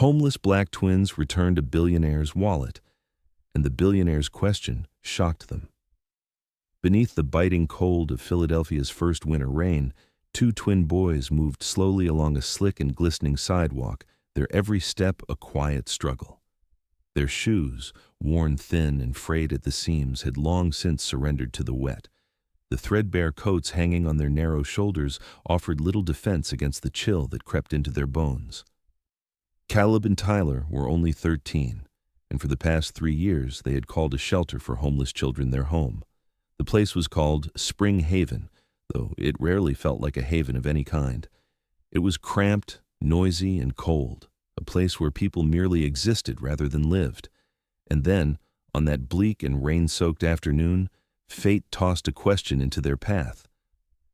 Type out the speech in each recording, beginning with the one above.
Homeless black twins returned a billionaire's wallet, and the billionaire's question shocked them. Beneath the biting cold of Philadelphia's first winter rain, two twin boys moved slowly along a slick and glistening sidewalk, their every step a quiet struggle. Their shoes, worn thin and frayed at the seams, had long since surrendered to the wet. The threadbare coats hanging on their narrow shoulders offered little defense against the chill that crept into their bones. Caleb and Tyler were only 13, and for the past 3 years they had called a shelter for homeless children their home. The place was called Spring Haven, though it rarely felt like a haven of any kind. It was cramped, noisy, and cold, a place where people merely existed rather than lived. And then, on that bleak and rain-soaked afternoon, fate tossed a question into their path.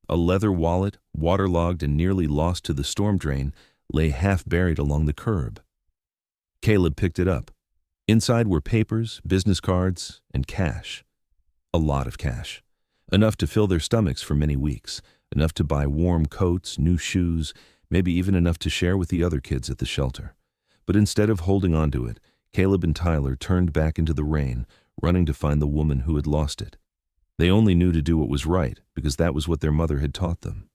A leather wallet, waterlogged and nearly lost to the storm drain, lay half-buried along the curb. Caleb picked it up. Inside were papers, business cards, and cash. A lot of cash. Enough to fill their stomachs for many weeks, enough to buy warm coats, new shoes, maybe even enough to share with the other kids at the shelter. But instead of holding on to it, Caleb and Tyler turned back into the rain, running to find the woman who had lost it. They only knew to do what was right, because that was what their mother had taught them.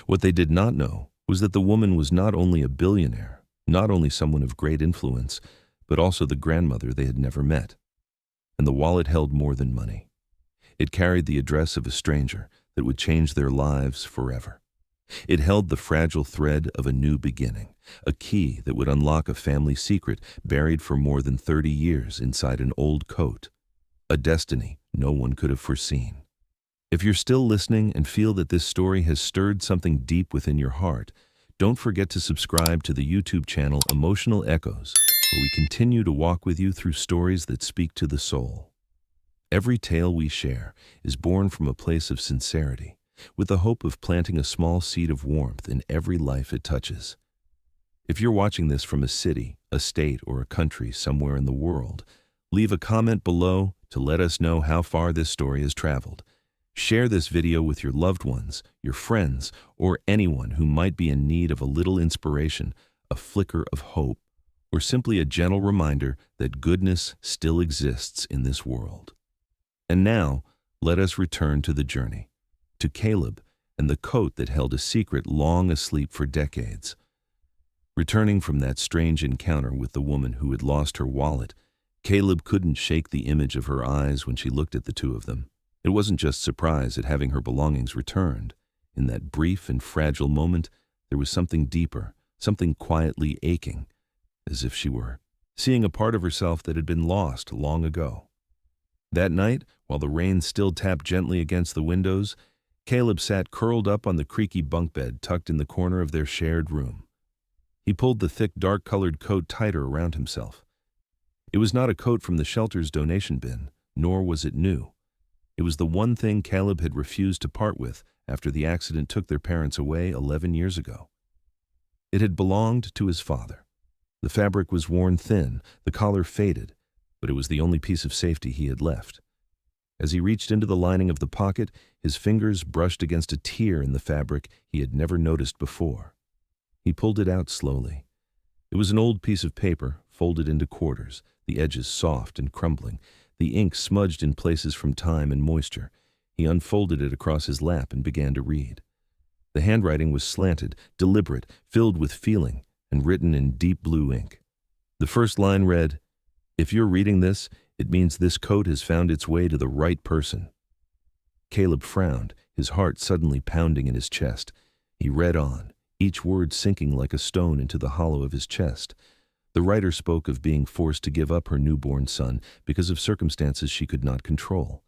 What they did not know was that the woman was not only a billionaire, not only someone of great influence, but also the grandmother they had never met. And the wallet held more than money. It carried the address of a stranger that would change their lives forever. It held the fragile thread of a new beginning, a key that would unlock a family secret buried for more than 30 years inside an old coat, a destiny no one could have foreseen. If you're still listening and feel that this story has stirred something deep within your heart, don't forget to subscribe to the YouTube channel Emotional Echoes, where we continue to walk with you through stories that speak to the soul. Every tale we share is born from a place of sincerity, with the hope of planting a small seed of warmth in every life it touches. If you're watching this from a city, a state, or a country somewhere in the world, leave a comment below to let us know how far this story has traveled. Share this video with your loved ones, your friends, or anyone who might be in need of a little inspiration, a flicker of hope, or simply a gentle reminder that goodness still exists in this world. And now, let us return to the journey, to Caleb and the coat that held a secret long asleep for decades. Returning from that strange encounter with the woman who had lost her wallet, Caleb couldn't shake the image of her eyes when she looked at the two of them. It wasn't just surprise at having her belongings returned. In that brief and fragile moment, there was something deeper, something quietly aching, as if she were seeing a part of herself that had been lost long ago. That night, while the rain still tapped gently against the windows, Caleb sat curled up on the creaky bunk bed tucked in the corner of their shared room. He pulled the thick, dark-colored coat tighter around himself. It was not a coat from the shelter's donation bin, nor was it new. It was the one thing Caleb had refused to part with after the accident took their parents away 11 years ago. It had belonged to his father. The fabric was worn thin, the collar faded, but it was the only piece of safety he had left. As he reached into the lining of the pocket, his fingers brushed against a tear in the fabric he had never noticed before. He pulled it out slowly. It was an old piece of paper, folded into quarters, the edges soft and crumbling, the ink smudged in places from time and moisture. He unfolded it across his lap and began to read. The handwriting was slanted, deliberate, filled with feeling, and written in deep blue ink. The first line read, "If you're reading this, it means this coat has found its way to the right person." Caleb frowned, his heart suddenly pounding in his chest. He read on, each word sinking like a stone into the hollow of his chest. The writer spoke of being forced to give up her newborn son because of circumstances she could not control.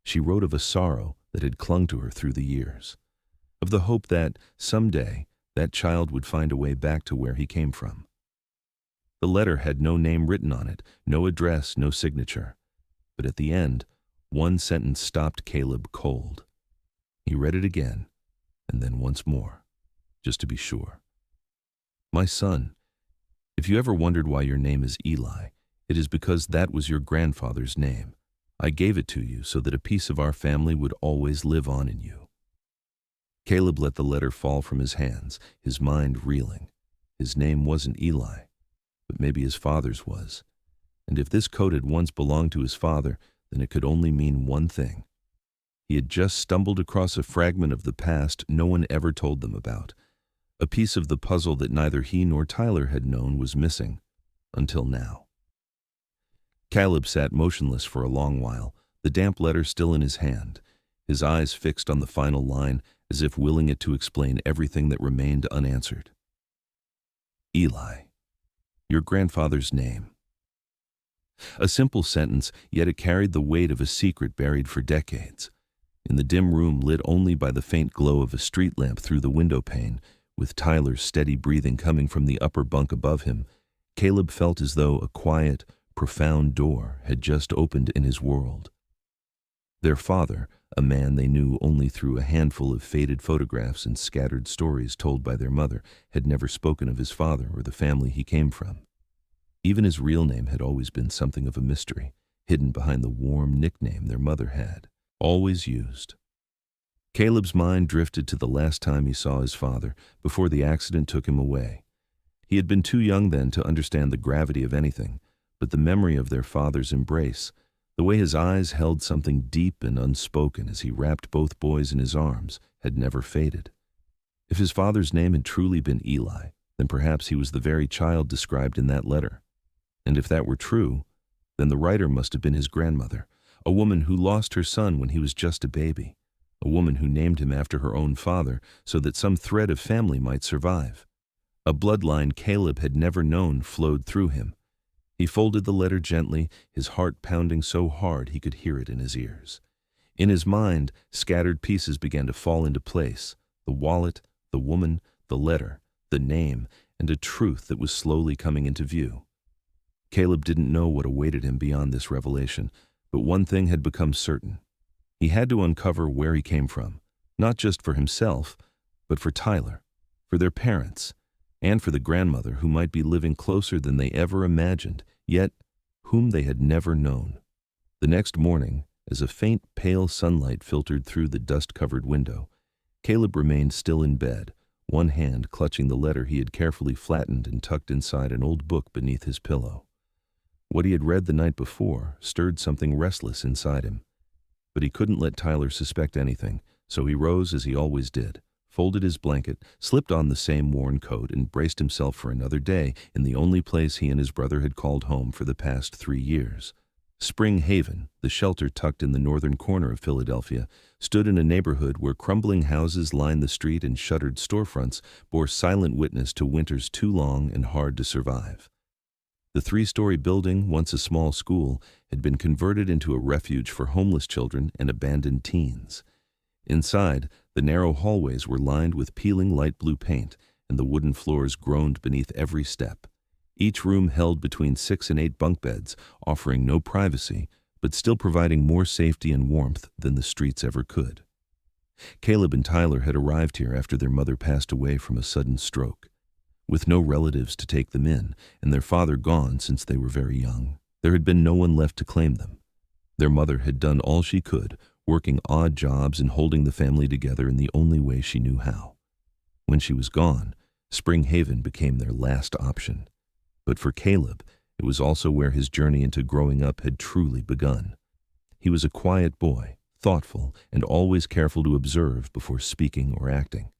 She wrote of a sorrow that had clung to her through the years, of the hope that, someday, that child would find a way back to where he came from. The letter had no name written on it, no address, no signature. But at the end, one sentence stopped Caleb cold. He read it again, and then once more, just to be sure. "My son, if you ever wondered why your name is Eli, it is because that was your grandfather's name. I gave it to you so that a piece of our family would always live on in you." Caleb let the letter fall from his hands, his mind reeling. His name wasn't Eli. maybe his father's was. And if this coat had once belonged to his father, then it could only mean one thing. He had just stumbled across a fragment of the past no one ever told them about. A piece of the puzzle that neither he nor Tyler had known was missing, until now. Caleb sat motionless for a long while, the damp letter still in his hand, his eyes fixed on the final line as if willing it to explain everything that remained unanswered. Eli, your grandfather's name. A simple sentence, yet it carried the weight of a secret buried for decades. In the dim room lit only by the faint glow of a street lamp through the window pane, with Tyler's steady breathing coming from the upper bunk above him, Caleb felt as though a quiet, profound door had just opened in his world. Their father, a man they knew only through a handful of faded photographs and scattered stories told by their mother, had never spoken of his father or the family he came from. Even his real name had always been something of a mystery, hidden behind the warm nickname their mother had always used. Caleb's mind drifted to the last time he saw his father, before the accident took him away. He had been too young then to understand the gravity of anything, but the memory of their father's embrace, the way his eyes held something deep and unspoken as he wrapped both boys in his arms, had never faded. If his father's name had truly been Eli, then perhaps he was the very child described in that letter. And if that were true, then the writer must have been his grandmother, a woman who lost her son when he was just a baby, a woman who named him after her own father so that some thread of family might survive. A bloodline Caleb had never known flowed through him. He folded the letter gently, his heart pounding so hard he could hear it in his ears. In his mind, scattered pieces began to fall into place: the wallet, the woman, the letter, the name, and a truth that was slowly coming into view. Caleb didn't know what awaited him beyond this revelation, but one thing had become certain. He had to uncover where he came from, not just for himself, but for Tyler, for their parents, and for the grandmother who might be living closer than they ever imagined, yet whom they had never known. The next morning, as a faint, pale sunlight filtered through the dust-covered window, Caleb remained still in bed, one hand clutching the letter he had carefully flattened and tucked inside an old book beneath his pillow. What he had read the night before stirred something restless inside him. But he couldn't let Tyler suspect anything, so he rose as he always did, folded his blanket, slipped on the same worn coat, and braced himself for another day in the only place he and his brother had called home for the past 3 years. Spring Haven, the shelter tucked in the northern corner of Philadelphia, stood in a neighborhood where crumbling houses lined the street and shuttered storefronts bore silent witness to winters too long and hard to survive. The 3-story building, once a small school, had been converted into a refuge for homeless children and abandoned teens. Inside, the narrow hallways were lined with peeling light blue paint, and the wooden floors groaned beneath every step. Each room held between 6 and 8 bunk beds, offering no privacy, but still providing more safety and warmth than the streets ever could. Caleb and Tyler had arrived here after their mother passed away from a sudden stroke. With no relatives to take them in, and their father gone since they were very young, there had been no one left to claim them. Their mother had done all she could, working odd jobs and holding the family together in the only way she knew how. When she was gone, Spring Haven became their last option. But for Caleb, it was also where his journey into growing up had truly begun. He was a quiet boy, thoughtful, and always careful to observe before speaking or acting.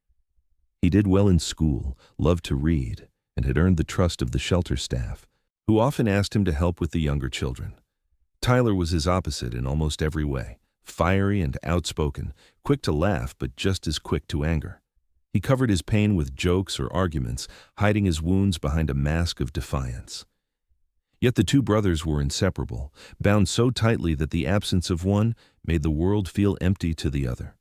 He did well in school, loved to read, and had earned the trust of the shelter staff, who often asked him to help with the younger children. Tyler was his opposite in almost every way, fiery and outspoken, quick to laugh but just as quick to anger. He covered his pain with jokes or arguments, hiding his wounds behind a mask of defiance. Yet the two brothers were inseparable, bound so tightly that the absence of one made the world feel empty to the other.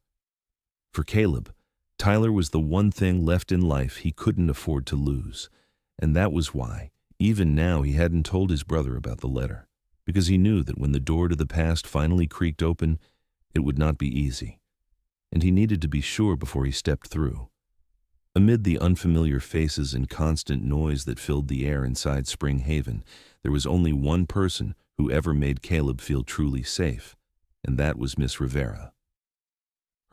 For Caleb, Tyler was the one thing left in life he couldn't afford to lose, and that was why, even now, he hadn't told his brother about the letter, because he knew that when the door to the past finally creaked open, it would not be easy, and he needed to be sure before he stepped through. Amid the unfamiliar faces and constant noise that filled the air inside Spring Haven, there was only one person who ever made Caleb feel truly safe, and that was Miss Rivera.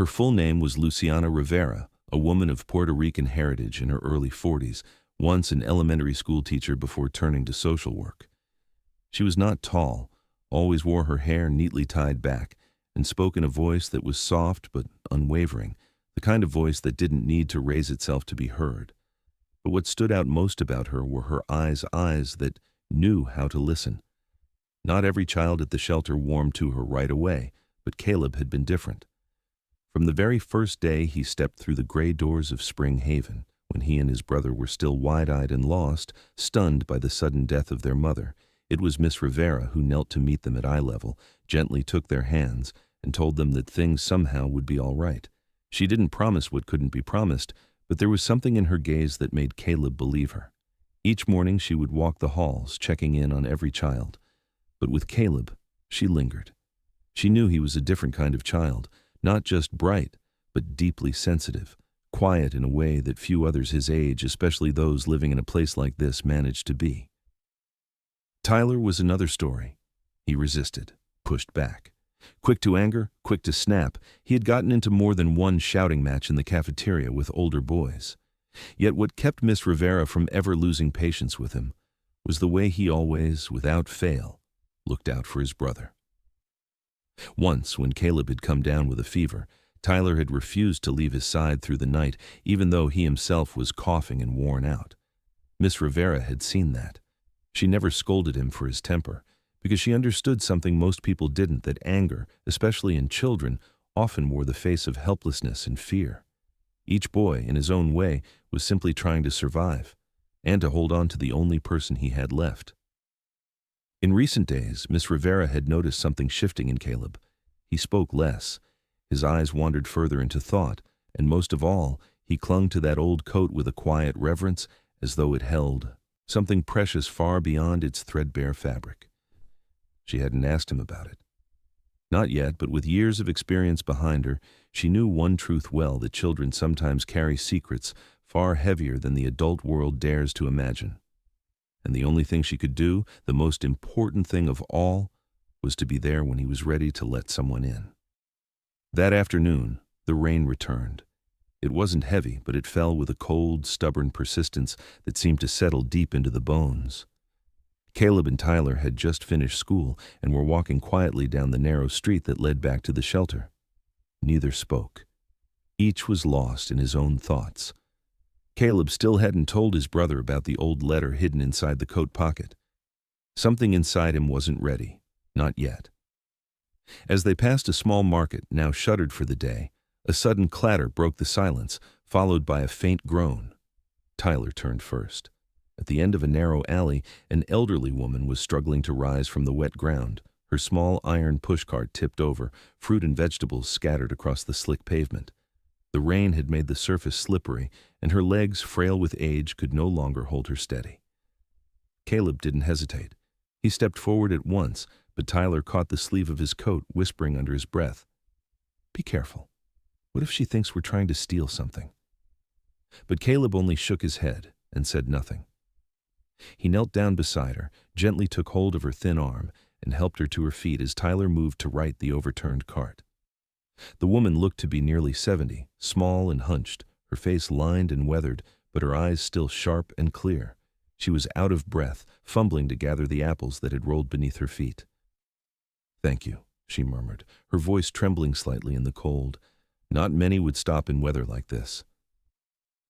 Her full name was Luciana Rivera, a woman of Puerto Rican heritage in her early 40s, once an elementary school teacher before turning to social work. She was not tall, always wore her hair neatly tied back, and spoke in a voice that was soft but unwavering, the kind of voice that didn't need to raise itself to be heard. But what stood out most about her were her eyes that knew how to listen. Not every child at the shelter warmed to her right away, but Caleb had been different. From the very first day he stepped through the gray doors of Spring Haven, when he and his brother were still wide-eyed and lost, stunned by the sudden death of their mother, it was Miss Rivera who knelt to meet them at eye level, gently took their hands, and told them that things somehow would be all right. She didn't promise what couldn't be promised, but there was something in her gaze that made Caleb believe her. Each morning she would walk the halls, checking in on every child. But with Caleb, she lingered. She knew he was a different kind of child, not just bright, but deeply sensitive, quiet in a way that few others his age, especially those living in a place like this, managed to be. Tyler was another story. He resisted, pushed back. Quick to anger, quick to snap, he had gotten into more than one shouting match in the cafeteria with older boys. Yet what kept Miss Rivera from ever losing patience with him was the way he always, without fail, looked out for his brother. Once, when Caleb had come down with a fever, Tyler had refused to leave his side through the night, even though he himself was coughing and worn out. Miss Rivera had seen that. She never scolded him for his temper, because she understood something most people didn't, that anger, especially in children, often wore the face of helplessness and fear. Each boy, in his own way, was simply trying to survive, and to hold on to the only person he had left. In recent days, Miss Rivera had noticed something shifting in Caleb. He spoke less. His eyes wandered further into thought, and most of all, he clung to that old coat with a quiet reverence, as though it held something precious far beyond its threadbare fabric. She hadn't asked him about it. Not yet, but with years of experience behind her, she knew one truth well, that children sometimes carry secrets far heavier than the adult world dares to imagine. And the only thing she could do, the most important thing of all, was to be there when he was ready to let someone in. That afternoon, the rain returned. It wasn't heavy, but it fell with a cold, stubborn persistence that seemed to settle deep into the bones. Caleb and Tyler had just finished school and were walking quietly down the narrow street that led back to the shelter. Neither spoke. Each was lost in his own thoughts. Caleb still hadn't told his brother about the old letter hidden inside the coat pocket. Something inside him wasn't ready, not yet. As they passed a small market, now shuttered for the day, a sudden clatter broke the silence, followed by a faint groan. Tyler turned first. At the end of a narrow alley, an elderly woman was struggling to rise from the wet ground. Her small iron pushcart tipped over, fruit and vegetables scattered across the slick pavement. The rain had made the surface slippery, and her legs, frail with age, could no longer hold her steady. Caleb didn't hesitate. He stepped forward at once, but Tyler caught the sleeve of his coat, whispering under his breath, "Be careful. What if she thinks we're trying to steal something?" But Caleb only shook his head and said nothing. He knelt down beside her, gently took hold of her thin arm, and helped her to her feet as Tyler moved to right the overturned cart. The woman looked to be nearly 70, small and hunched, her face lined and weathered, but her eyes still sharp and clear. She was out of breath, fumbling to gather the apples that had rolled beneath her feet. "Thank you," she murmured, her voice trembling slightly in the cold. Not many would stop in weather like this.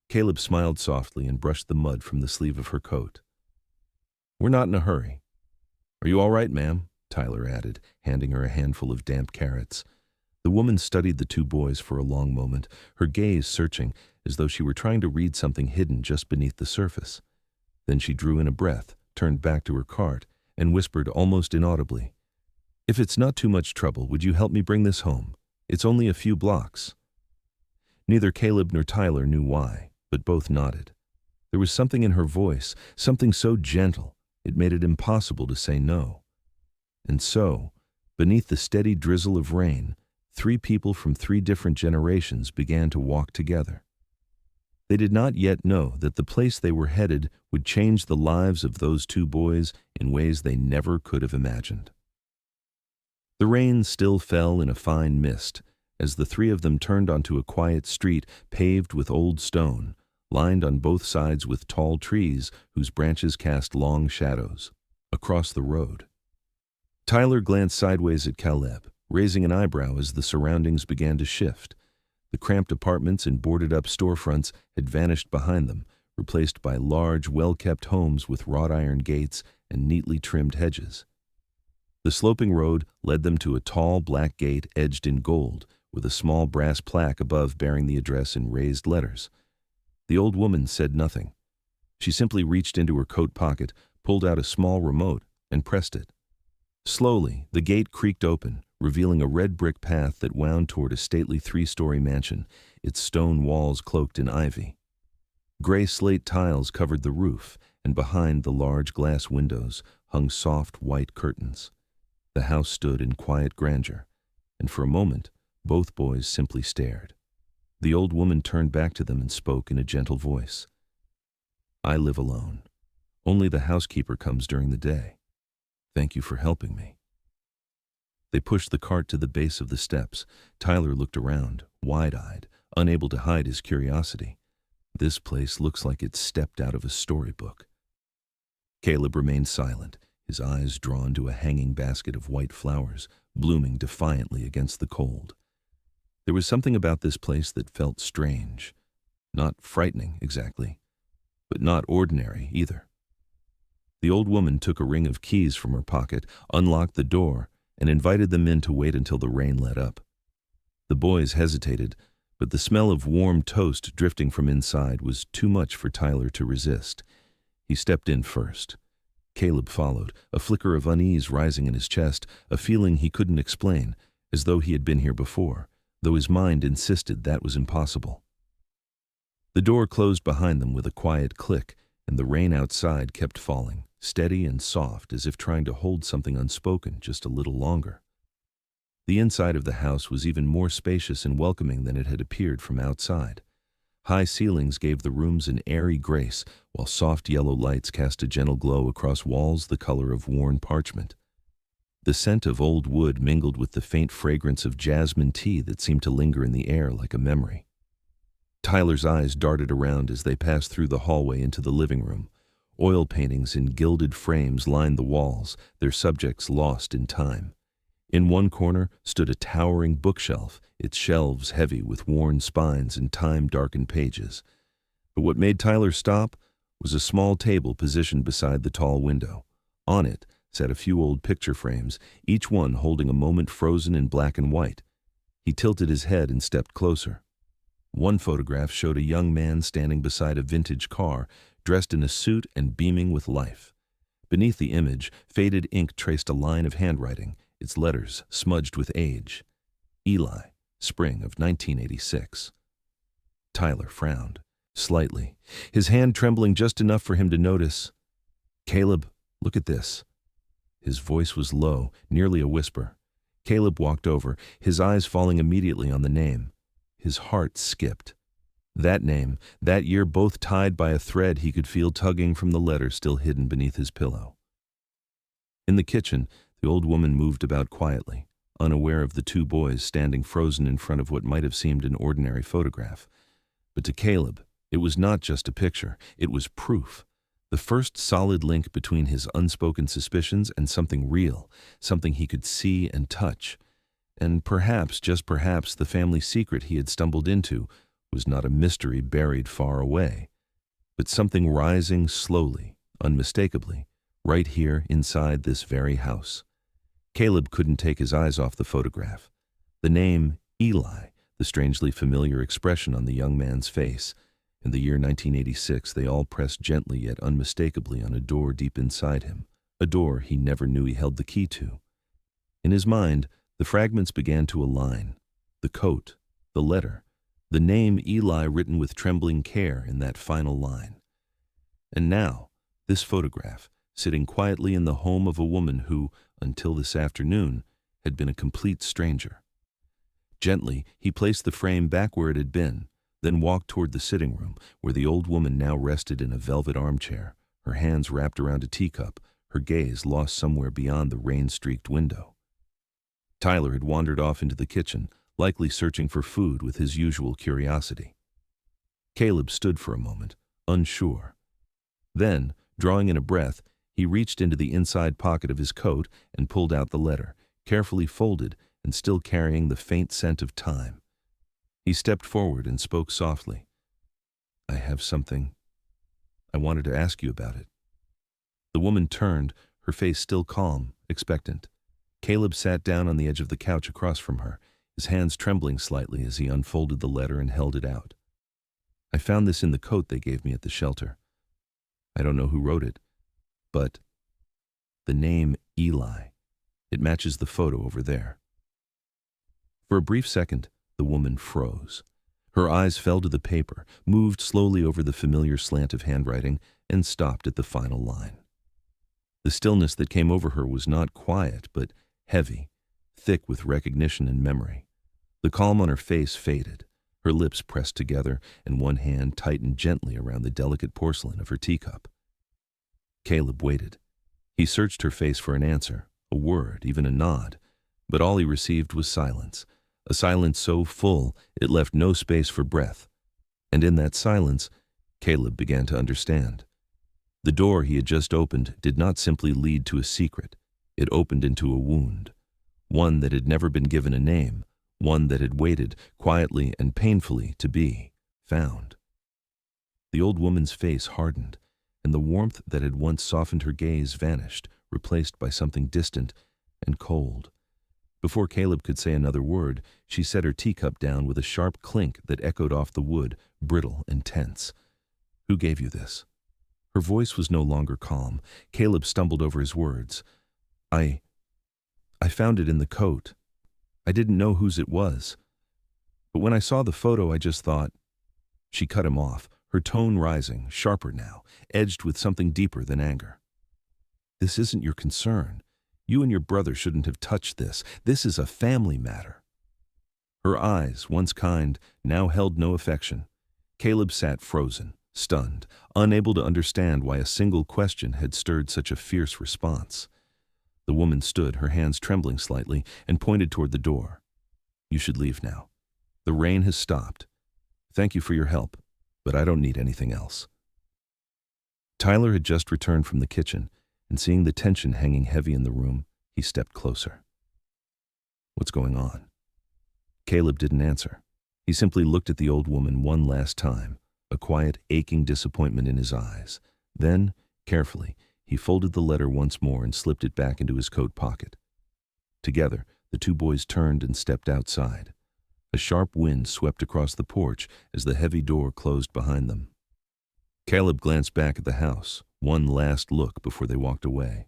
Caleb smiled softly and brushed the mud from the sleeve of her coat. "We're not in a hurry." "Are you all right, ma'am?" Tyler added, handing her a handful of damp carrots. The woman studied the two boys for a long moment, her gaze searching, as though she were trying to read something hidden just beneath the surface. Then she drew in a breath, turned back to her cart, and whispered almost inaudibly, "If it's not too much trouble, would you help me bring this home? It's only a few blocks." Neither Caleb nor Tyler knew why, but both nodded. There was something in her voice, something so gentle, it made it impossible to say no. And so, beneath the steady drizzle of rain, three people from three different generations began to walk together. They did not yet know that the place they were headed would change the lives of those two boys in ways they never could have imagined. The rain still fell in a fine mist as the three of them turned onto a quiet street paved with old stone, lined on both sides with tall trees whose branches cast long shadows. Across the road. Tyler glanced sideways at Caleb, raising an eyebrow as the surroundings began to shift. The cramped apartments and boarded-up storefronts had vanished behind them, replaced by large, well-kept homes with wrought-iron gates and neatly trimmed hedges. The sloping road led them to a tall black gate edged in gold, with a small brass plaque above bearing the address in raised letters. The old woman said nothing. She simply reached into her coat pocket, pulled out a small remote, and pressed it. Slowly, the gate creaked open, revealing a red brick path that wound toward a stately three-story mansion, its stone walls cloaked in ivy. Gray slate tiles covered the roof, and behind the large glass windows hung soft white curtains. The house stood in quiet grandeur, and for a moment, both boys simply stared. The old woman turned back to them and spoke in a gentle voice. "I live alone. Only the housekeeper comes during the day. Thank you for helping me." They pushed the cart to the base of the steps. Tyler looked around, wide-eyed, unable to hide his curiosity. This place looks like it stepped out of a storybook. Caleb remained silent, his eyes drawn to a hanging basket of white flowers, blooming defiantly against the cold. There was something about this place that felt strange. Not frightening, exactly, but not ordinary either. The old woman took a ring of keys from her pocket, unlocked the door, and invited them in to wait until the rain let up. The boys hesitated, but the smell of warm toast drifting from inside was too much for Tyler to resist. He stepped in first. Caleb followed, a flicker of unease rising in his chest, a feeling he couldn't explain, as though he had been here before, though his mind insisted that was impossible. The door closed behind them with a quiet click, and the rain outside kept falling, steady and soft, as if trying to hold something unspoken just a little longer. The inside of the house was even more spacious and welcoming than it had appeared from outside. High ceilings gave the rooms an airy grace, while soft yellow lights cast a gentle glow across walls the color of worn parchment. The scent of old wood mingled with the faint fragrance of jasmine tea that seemed to linger in the air like a memory. Tyler's eyes darted around as they passed through the hallway into the living room. Oil paintings in gilded frames lined the walls, their subjects lost in time. In one corner stood a towering bookshelf, its shelves heavy with worn spines and time-darkened pages. But what made Tyler stop was a small table positioned beside the tall window. On it sat a few old picture frames, each one holding a moment frozen in black and white. He tilted his head and stepped closer. One photograph showed a young man standing beside a vintage car, dressed in a suit and beaming with life. Beneath the image, faded ink traced a line of handwriting, its letters smudged with age. Eli, spring of 1986. Tyler frowned, slightly, his hand trembling just enough for him to notice. "Caleb, look at this." His voice was low, nearly a whisper. Caleb walked over, his eyes falling immediately on the name. His heart skipped. That name, that year, both tied by a thread he could feel tugging from the letter still hidden beneath his pillow. In the kitchen, the old woman moved about quietly, unaware of the two boys standing frozen in front of what might have seemed an ordinary photograph. But to Caleb, it was not just a picture, it was proof. The first solid link between his unspoken suspicions and something real, something he could see and touch. And perhaps, just perhaps, the family secret he had stumbled into was not a mystery buried far away, but something rising slowly, unmistakably, right here inside this very house. Caleb couldn't take his eyes off the photograph. The name Eli, the strangely familiar expression on the young man's face. In the year 1986, they all pressed gently yet unmistakably on a door deep inside him, a door he never knew he held the key to. In his mind, the fragments began to align. The coat, the letter, the name Eli written with trembling care in that final line. And now, this photograph, sitting quietly in the home of a woman who, until this afternoon, had been a complete stranger. Gently, he placed the frame back where it had been, then walked toward the sitting room, where the old woman now rested in a velvet armchair, her hands wrapped around a teacup, her gaze lost somewhere beyond the rain-streaked window. Tyler had wandered off into the kitchen, likely searching for food with his usual curiosity. Caleb stood for a moment, unsure. Then, drawing in a breath, he reached into the inside pocket of his coat and pulled out the letter, carefully folded and still carrying the faint scent of time. He stepped forward and spoke softly. "I have something. I wanted to ask you about it." The woman turned, her face still calm, expectant. Caleb sat down on the edge of the couch across from her, his hands trembling slightly as he unfolded the letter and held it out. "I found this in the coat they gave me at the shelter. I don't know who wrote it, but the name Eli. It matches the photo over there." For a brief second, the woman froze. Her eyes fell to the paper, moved slowly over the familiar slant of handwriting, and stopped at the final line. The stillness that came over her was not quiet, but heavy, thick with recognition and memory. The calm on her face faded, her lips pressed together, and one hand tightened gently around the delicate porcelain of her teacup. Caleb waited. He searched her face for an answer, a word, even a nod, but all he received was silence, a silence so full it left no space for breath. And in that silence, Caleb began to understand. The door he had just opened did not simply lead to a secret. It opened into a wound, one that had never been given a name, one that had waited quietly and painfully to be found. The old woman's face hardened, and the warmth that had once softened her gaze vanished, replaced by something distant and cold. Before Caleb could say another word, she set her teacup down with a sharp clink that echoed off the wood, brittle and tense. "Who gave you this?" Her voice was no longer calm. Caleb stumbled over his words. I found it in the coat. I didn't know whose it was. But when I saw the photo, I just thought—" She cut him off, her tone rising, sharper now, edged with something deeper than anger. "This isn't your concern. You and your brother shouldn't have touched this. This is a family matter." Her eyes, once kind, now held no affection. Caleb sat frozen, stunned, unable to understand why a single question had stirred such a fierce response. The woman stood, her hands trembling slightly, and pointed toward the door. "You should leave now. The rain has stopped. Thank you for your help, but I don't need anything else." Tyler had just returned from the kitchen, and seeing the tension hanging heavy in the room, he stepped closer. "What's going on?" Caleb didn't answer. He simply looked at the old woman one last time, a quiet, aching disappointment in his eyes. Then, carefully, he folded the letter once more and slipped it back into his coat pocket. Together, the two boys turned and stepped outside. A sharp wind swept across the porch as the heavy door closed behind them. Caleb glanced back at the house, one last look before they walked away.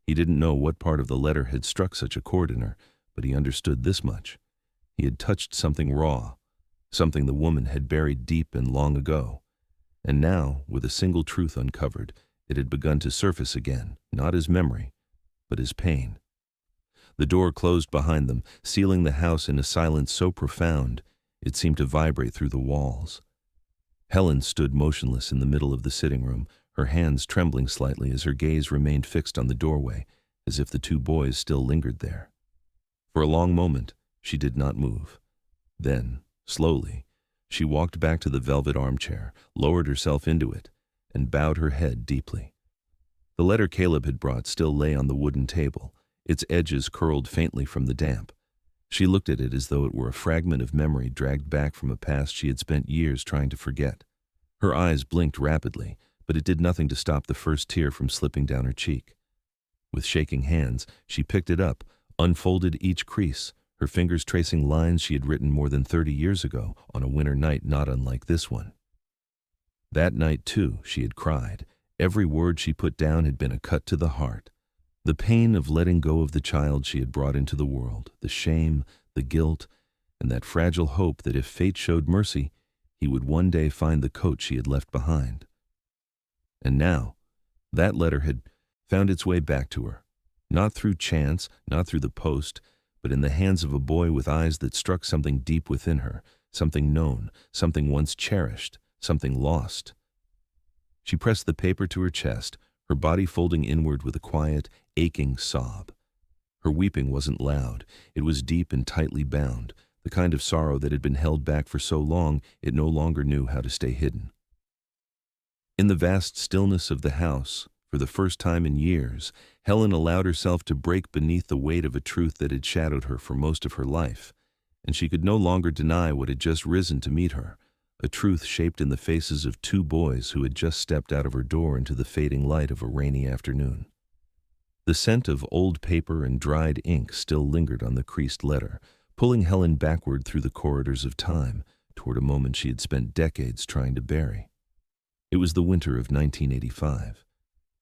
He didn't know what part of the letter had struck such a chord in her, but he understood this much. He had touched something raw, something the woman had buried deep and long ago. And now, with a single truth uncovered, it had begun to surface again, not as memory, but as pain. The door closed behind them, sealing the house in a silence so profound it seemed to vibrate through the walls. Helen stood motionless in the middle of the sitting room, her hands trembling slightly as her gaze remained fixed on the doorway, as if the two boys still lingered there. For a long moment, she did not move. Then, slowly, she walked back to the velvet armchair, lowered herself into it, and bowed her head deeply. The letter Caleb had brought still lay on the wooden table, its edges curled faintly from the damp. She looked at it as though it were a fragment of memory dragged back from a past she had spent years trying to forget. Her eyes blinked rapidly, but it did nothing to stop the first tear from slipping down her cheek. With shaking hands, she picked it up, unfolded each crease, her fingers tracing lines she had written more than 30 years ago on a winter night not unlike this one. That night, too, she had cried. Every word she put down had been a cut to the heart. The pain of letting go of the child she had brought into the world, the shame, the guilt, and that fragile hope that if fate showed mercy, he would one day find the coat she had left behind. And now, that letter had found its way back to her, not through chance, not through the post, but in the hands of a boy with eyes that struck something deep within her, something known, something once cherished, something lost. She pressed the paper to her chest, her body folding inward with a quiet, aching sob. Her weeping wasn't loud. It was deep and tightly bound, the kind of sorrow that had been held back for so long it no longer knew how to stay hidden. In the vast stillness of the house, for the first time in years, Helen allowed herself to break beneath the weight of a truth that had shadowed her for most of her life, and she could no longer deny what had just risen to meet her, a truth shaped in the faces of two boys who had just stepped out of her door into the fading light of a rainy afternoon. The scent of old paper and dried ink still lingered on the creased letter, pulling Helen backward through the corridors of time, toward a moment she had spent decades trying to bury. It was the winter of 1985.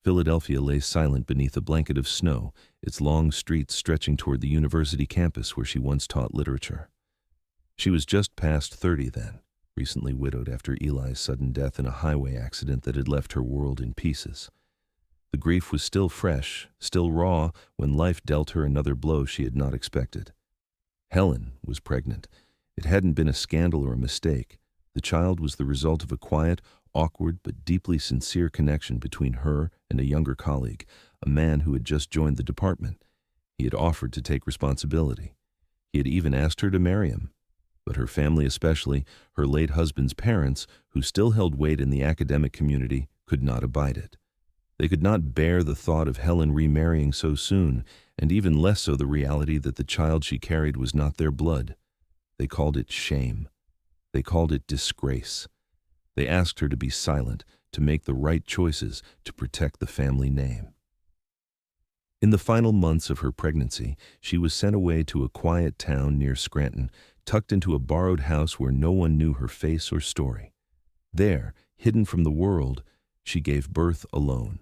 Philadelphia lay silent beneath a blanket of snow, its long streets stretching toward the university campus where she once taught literature. She was just past 30 then, recently widowed after Eli's sudden death in a highway accident that had left her world in pieces. The grief was still fresh, still raw, when life dealt her another blow she had not expected. Helen was pregnant. It hadn't been a scandal or a mistake. The child was the result of a quiet, awkward, but deeply sincere connection between her and a younger colleague, a man who had just joined the department. He had offered to take responsibility. He had even asked her to marry him. But her family, especially her late husband's parents, who still held weight in the academic community, could not abide it. They could not bear the thought of Helen remarrying so soon, and even less so the reality that the child she carried was not their blood. They called it shame. They called it disgrace. They asked her to be silent, to make the right choices, to protect the family name. In the final months of her pregnancy, she was sent away to a quiet town near Scranton, tucked into a borrowed house where no one knew her face or story. There, hidden from the world, she gave birth alone.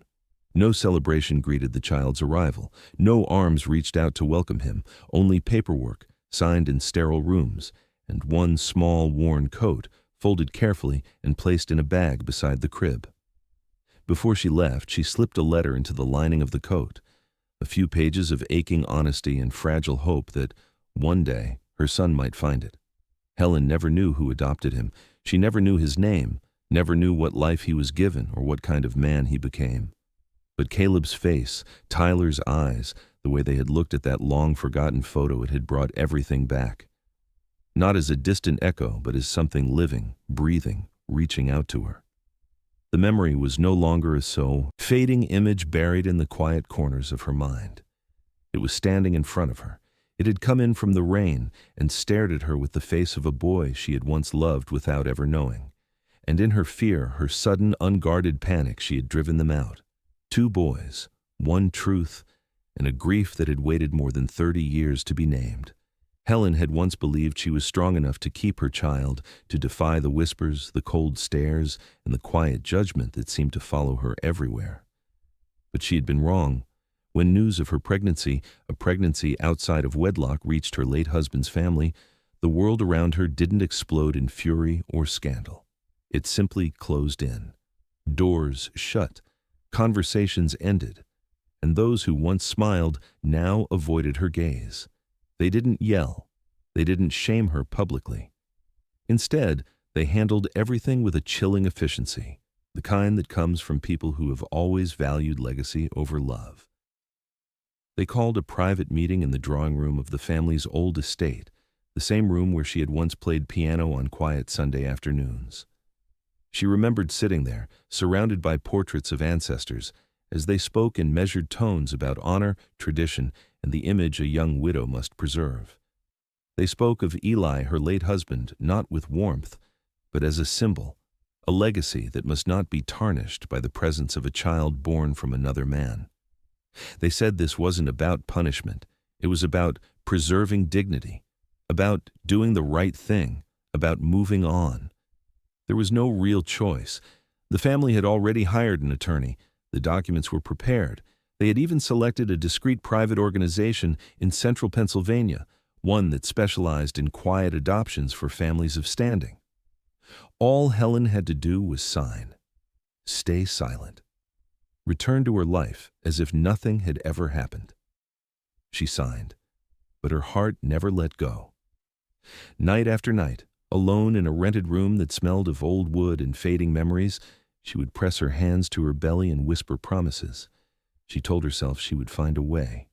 No celebration greeted the child's arrival. No arms reached out to welcome him, only paperwork, signed in sterile rooms, and one small, worn coat, folded carefully and placed in a bag beside the crib. Before she left, she slipped a letter into the lining of the coat, a few pages of aching honesty and fragile hope that, one day, her son might find it. Helen never knew who adopted him. She never knew his name, never knew what life he was given or what kind of man he became. But Caleb's face, Tyler's eyes, the way they had looked at that long-forgotten photo, it had brought everything back. Not as a distant echo, but as something living, breathing, reaching out to her. The memory was no longer a fading image buried in the quiet corners of her mind. It was standing in front of her. It had come in from the rain and stared at her with the face of a boy she had once loved without ever knowing. And in her fear, her sudden, unguarded panic, she had driven them out. 2 boys, one truth, and a grief that had waited more than 30 years to be named. Helen had once believed she was strong enough to keep her child, to defy the whispers, the cold stares, and the quiet judgment that seemed to follow her everywhere. But she had been wrong. When news of her pregnancy, a pregnancy outside of wedlock, reached her late husband's family, the world around her didn't explode in fury or scandal. It simply closed in. Doors shut. Conversations ended. And those who once smiled now avoided her gaze. They didn't yell. They didn't shame her publicly. Instead, they handled everything with a chilling efficiency, the kind that comes from people who have always valued legacy over love. They called a private meeting in the drawing room of the family's old estate, the same room where she had once played piano on quiet Sunday afternoons. She remembered sitting there, surrounded by portraits of ancestors, as they spoke in measured tones about honor, tradition, and the image a young widow must preserve. They spoke of Eli, her late husband, not with warmth, but as a symbol, a legacy that must not be tarnished by the presence of a child born from another man. They said this wasn't about punishment. It was about preserving dignity, about doing the right thing, about moving on. There was no real choice. The family had already hired an attorney. The documents were prepared. They had even selected a discreet private organization in central Pennsylvania, one that specialized in quiet adoptions for families of standing. All Helen had to do was sign, stay silent, return to her life as if nothing had ever happened. She signed, but her heart never let go. Night after night, alone in a rented room that smelled of old wood and fading memories, she would press her hands to her belly and whisper promises. She told herself she would find a way,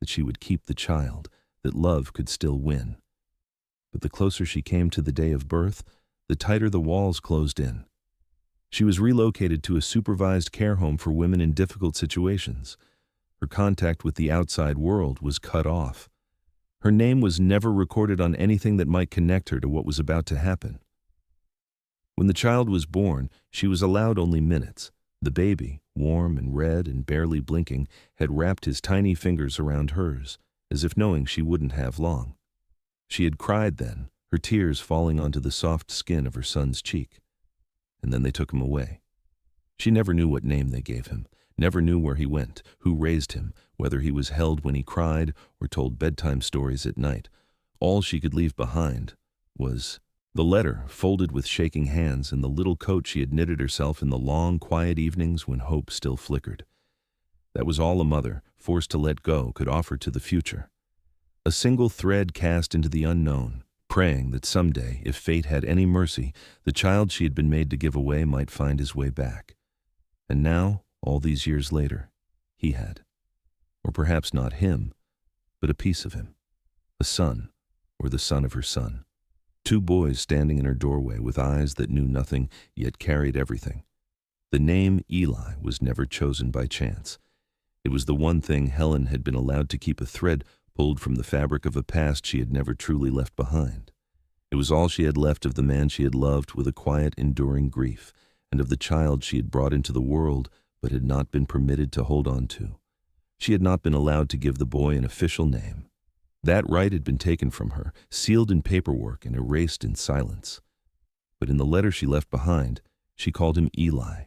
that she would keep the child, that love could still win. but the closer she came to the day of birth, the tighter the walls closed in. She was relocated to a supervised care home for women in difficult situations. Her contact with the outside world was cut off. Her name was never recorded on anything that might connect her to what was about to happen. When the child was born, she was allowed only minutes. The baby, warm and red and barely blinking, had wrapped his tiny fingers around hers, as if knowing she wouldn't have long. She had cried then, her tears falling onto the soft skin of her son's cheek. And then they took him away. She never knew what name they gave him, never knew where he went, who raised him, whether he was held when he cried or told bedtime stories at night. All she could leave behind was the letter, folded with shaking hands, and the little coat she had knitted herself in the long, quiet evenings when hope still flickered. That was all a mother, forced to let go, could offer to the future. A single thread cast into the unknown, praying that someday, if fate had any mercy, the child she had been made to give away might find his way back. And now, all these years later, he had. Or perhaps not him, but a piece of him. A son, or the son of her son. 2 boys standing in her doorway with eyes that knew nothing, yet carried everything. The name Eli was never chosen by chance. It was the one thing Helen had been allowed to keep, a thread pulled from the fabric of a past she had never truly left behind. It was all she had left of the man she had loved with a quiet, enduring grief, and of the child she had brought into the world but had not been permitted to hold on to. She had not been allowed to give the boy an official name. That right had been taken from her, sealed in paperwork and erased in silence. But in the letter she left behind, she called him Eli.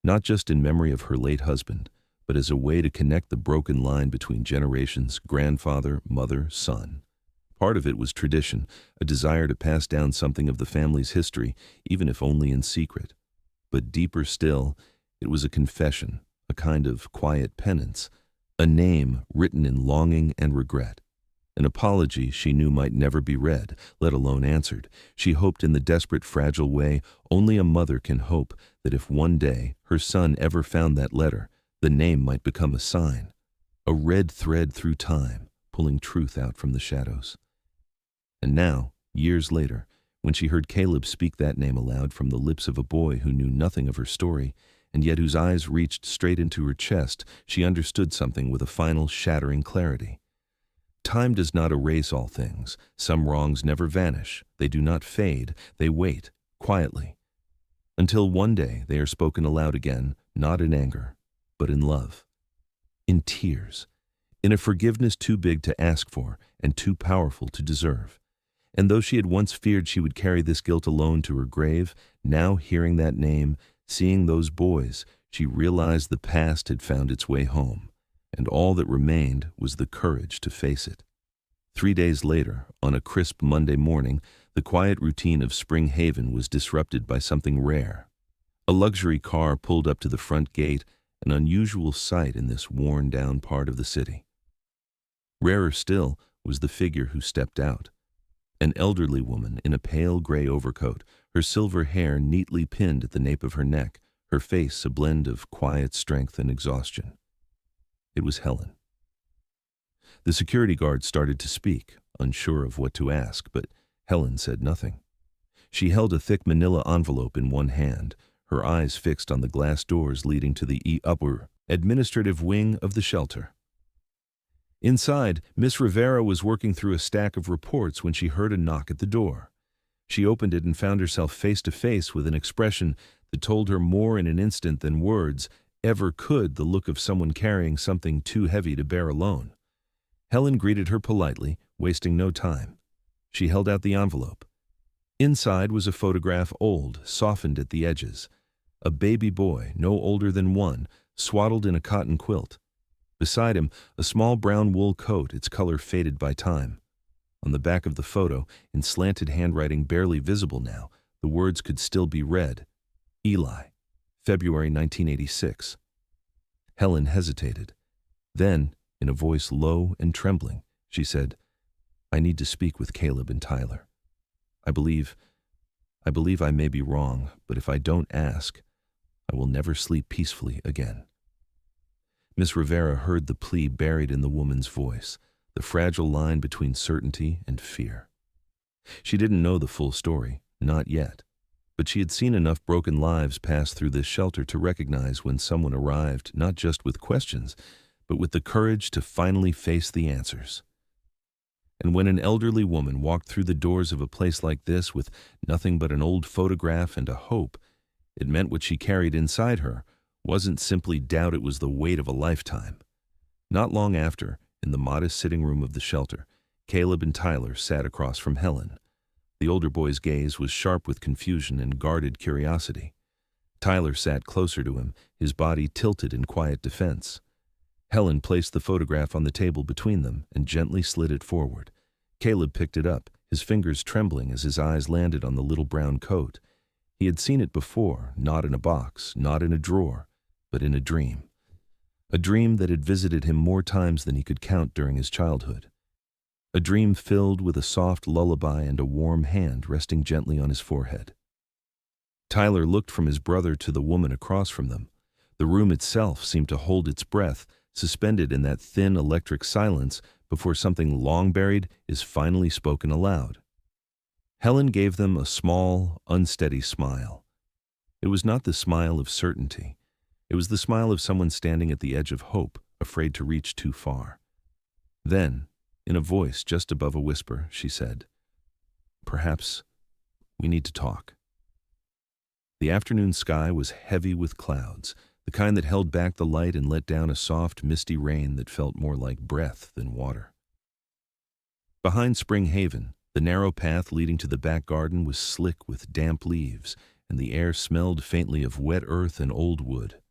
Not just in memory of her late husband, but as a way to connect the broken line between generations, grandfather, mother, son. Part of it was tradition, a desire to pass down something of the family's history, even if only in secret. But deeper still, it was a confession, a kind of quiet penance, a name written in longing and regret. An apology she knew might never be read, let alone answered. She hoped in the desperate, fragile way only a mother can hope, that if one day her son ever found that letter, the name might become a sign, a red thread through time, pulling truth out from the shadows. And now, years later, when she heard Caleb speak that name aloud from the lips of a boy who knew nothing of her story, and yet whose eyes reached straight into her chest, she understood something with a final, shattering clarity. Time does not erase all things. Some wrongs never vanish. They do not fade. They wait, quietly, until one day they are spoken aloud again, not in anger, but in love, in tears, in a forgiveness too big to ask for and too powerful to deserve. And though she had once feared she would carry this guilt alone to her grave, now hearing that name, seeing those boys, she realized the past had found its way home, and all that remained was the courage to face it. 3 days later, on a crisp Monday morning, the quiet routine of Spring Haven was disrupted by something rare. A luxury car pulled up to the front gate, an unusual sight in this worn-down part of the city. Rarer still was the figure who stepped out. An elderly woman in a pale gray overcoat, her silver hair neatly pinned at the nape of her neck, her face a blend of quiet strength and exhaustion. It was Helen. The security guard started to speak, unsure of what to ask, but Helen said nothing. She held a thick manila envelope in one hand, her eyes fixed on the glass doors leading to the upper administrative wing of the shelter. Inside, Miss Rivera was working through a stack of reports when she heard a knock at the door. She opened it and found herself face to face with an expression that told her more in an instant than words ever could, the look of someone carrying something too heavy to bear alone. Helen greeted her politely, wasting no time. She held out the envelope. Inside was a photograph, old, softened at the edges. A baby boy, no older than 1, swaddled in a cotton quilt. Beside him, a small brown wool coat, its color faded by time. On the back of the photo, in slanted handwriting barely visible now, the words could still be read. Eli, February 1986. Helen hesitated. Then, in a voice low and trembling, she said, "I need to speak with Caleb and Tyler. I believe I may be wrong, but if I don't ask, I will never sleep peacefully again." Miss Rivera heard the plea buried in the woman's voice, the fragile line between certainty and fear. She didn't know the full story, not yet, but she had seen enough broken lives pass through this shelter to recognize when someone arrived not just with questions, but with the courage to finally face the answers. And when an elderly woman walked through the doors of a place like this with nothing but an old photograph and a hope, it meant what she carried inside her wasn't simply doubt, it was the weight of a lifetime. Not long after, in the modest sitting room of the shelter, Caleb and Tyler sat across from Helen. The older boy's gaze was sharp with confusion and guarded curiosity. Tyler sat closer to him, his body tilted in quiet defense. Helen placed the photograph on the table between them and gently slid it forward. Caleb picked it up, his fingers trembling as his eyes landed on the little brown coat. He had seen it before, not in a box, not in a drawer, but in a dream. A dream that had visited him more times than he could count during his childhood. A dream filled with a soft lullaby and a warm hand resting gently on his forehead. Tyler looked from his brother to the woman across from them. The room itself seemed to hold its breath, suspended in that thin electric silence before something long buried is finally spoken aloud. Helen gave them a small, unsteady smile. It was not the smile of certainty. It was the smile of someone standing at the edge of hope, afraid to reach too far. Then, in a voice just above a whisper, she said, "Perhaps we need to talk." The afternoon sky was heavy with clouds, the kind that held back the light and let down a soft, misty rain that felt more like breath than water. Behind Spring Haven, the narrow path leading to the back garden was slick with damp leaves, and the air smelled faintly of wet earth and old wood.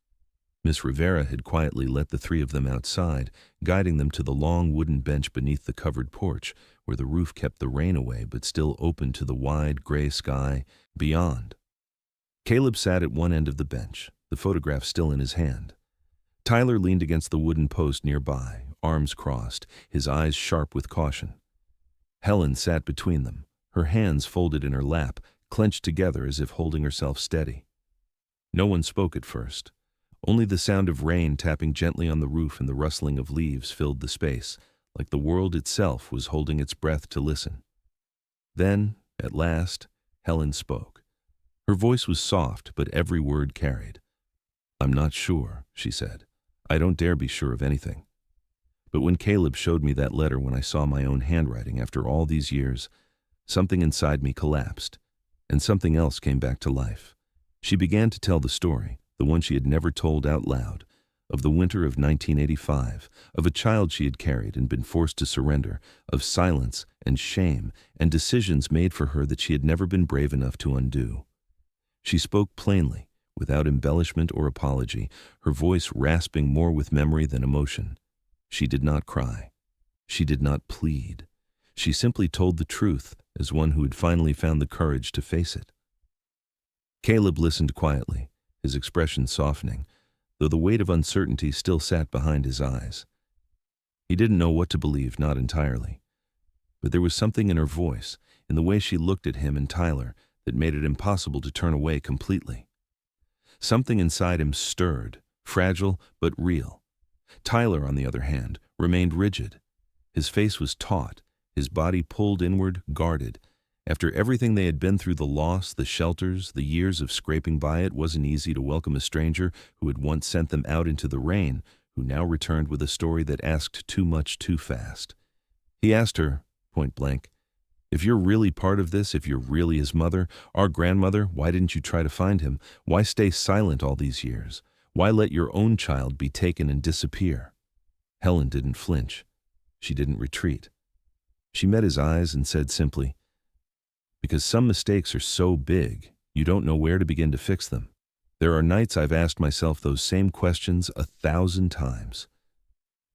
Miss Rivera had quietly let the three of them outside, guiding them to the long wooden bench beneath the covered porch, where the roof kept the rain away but still open to the wide gray sky beyond. Caleb sat at one end of the bench, the photograph still in his hand. Tyler leaned against the wooden post nearby, arms crossed, his eyes sharp with caution. Helen sat between them, her hands folded in her lap, clenched together as if holding herself steady. No one spoke at first. Only the sound of rain tapping gently on the roof and the rustling of leaves filled the space, like the world itself was holding its breath to listen. Then, at last, Helen spoke. Her voice was soft, but every word carried. "I'm not sure," she said. "I don't dare be sure of anything. But when Caleb showed me that letter, when I saw my own handwriting after all these years, something inside me collapsed, and something else came back to life." She began to tell the story, the one she had never told out loud, of the winter of 1985, of a child she had carried and been forced to surrender, of silence and shame and decisions made for her that she had never been brave enough to undo. She spoke plainly, without embellishment or apology, her voice rasping more with memory than emotion. She did not cry. She did not plead. She simply told the truth as one who had finally found the courage to face it. Caleb listened quietly, his expression softening, though the weight of uncertainty still sat behind his eyes. He didn't know what to believe, not entirely. But there was something in her voice, in the way she looked at him and Tyler, that made it impossible to turn away completely. Something inside him stirred, fragile but real. Tyler, on the other hand, remained rigid. His face was taut, his body pulled inward, guarded. After everything they had been through, the loss, the shelters, the years of scraping by, it wasn't easy to welcome a stranger who had once sent them out into the rain, who now returned with a story that asked too much too fast. He asked her, point blank, "If you're really part of this, if you're really his mother, our grandmother, why didn't you try to find him? Why stay silent all these years? Why let your own child be taken and disappear?" Helen didn't flinch. She didn't retreat. She met his eyes and said simply, "Because some mistakes are so big, you don't know where to begin to fix them. There are nights I've asked myself those same questions 1,000 times.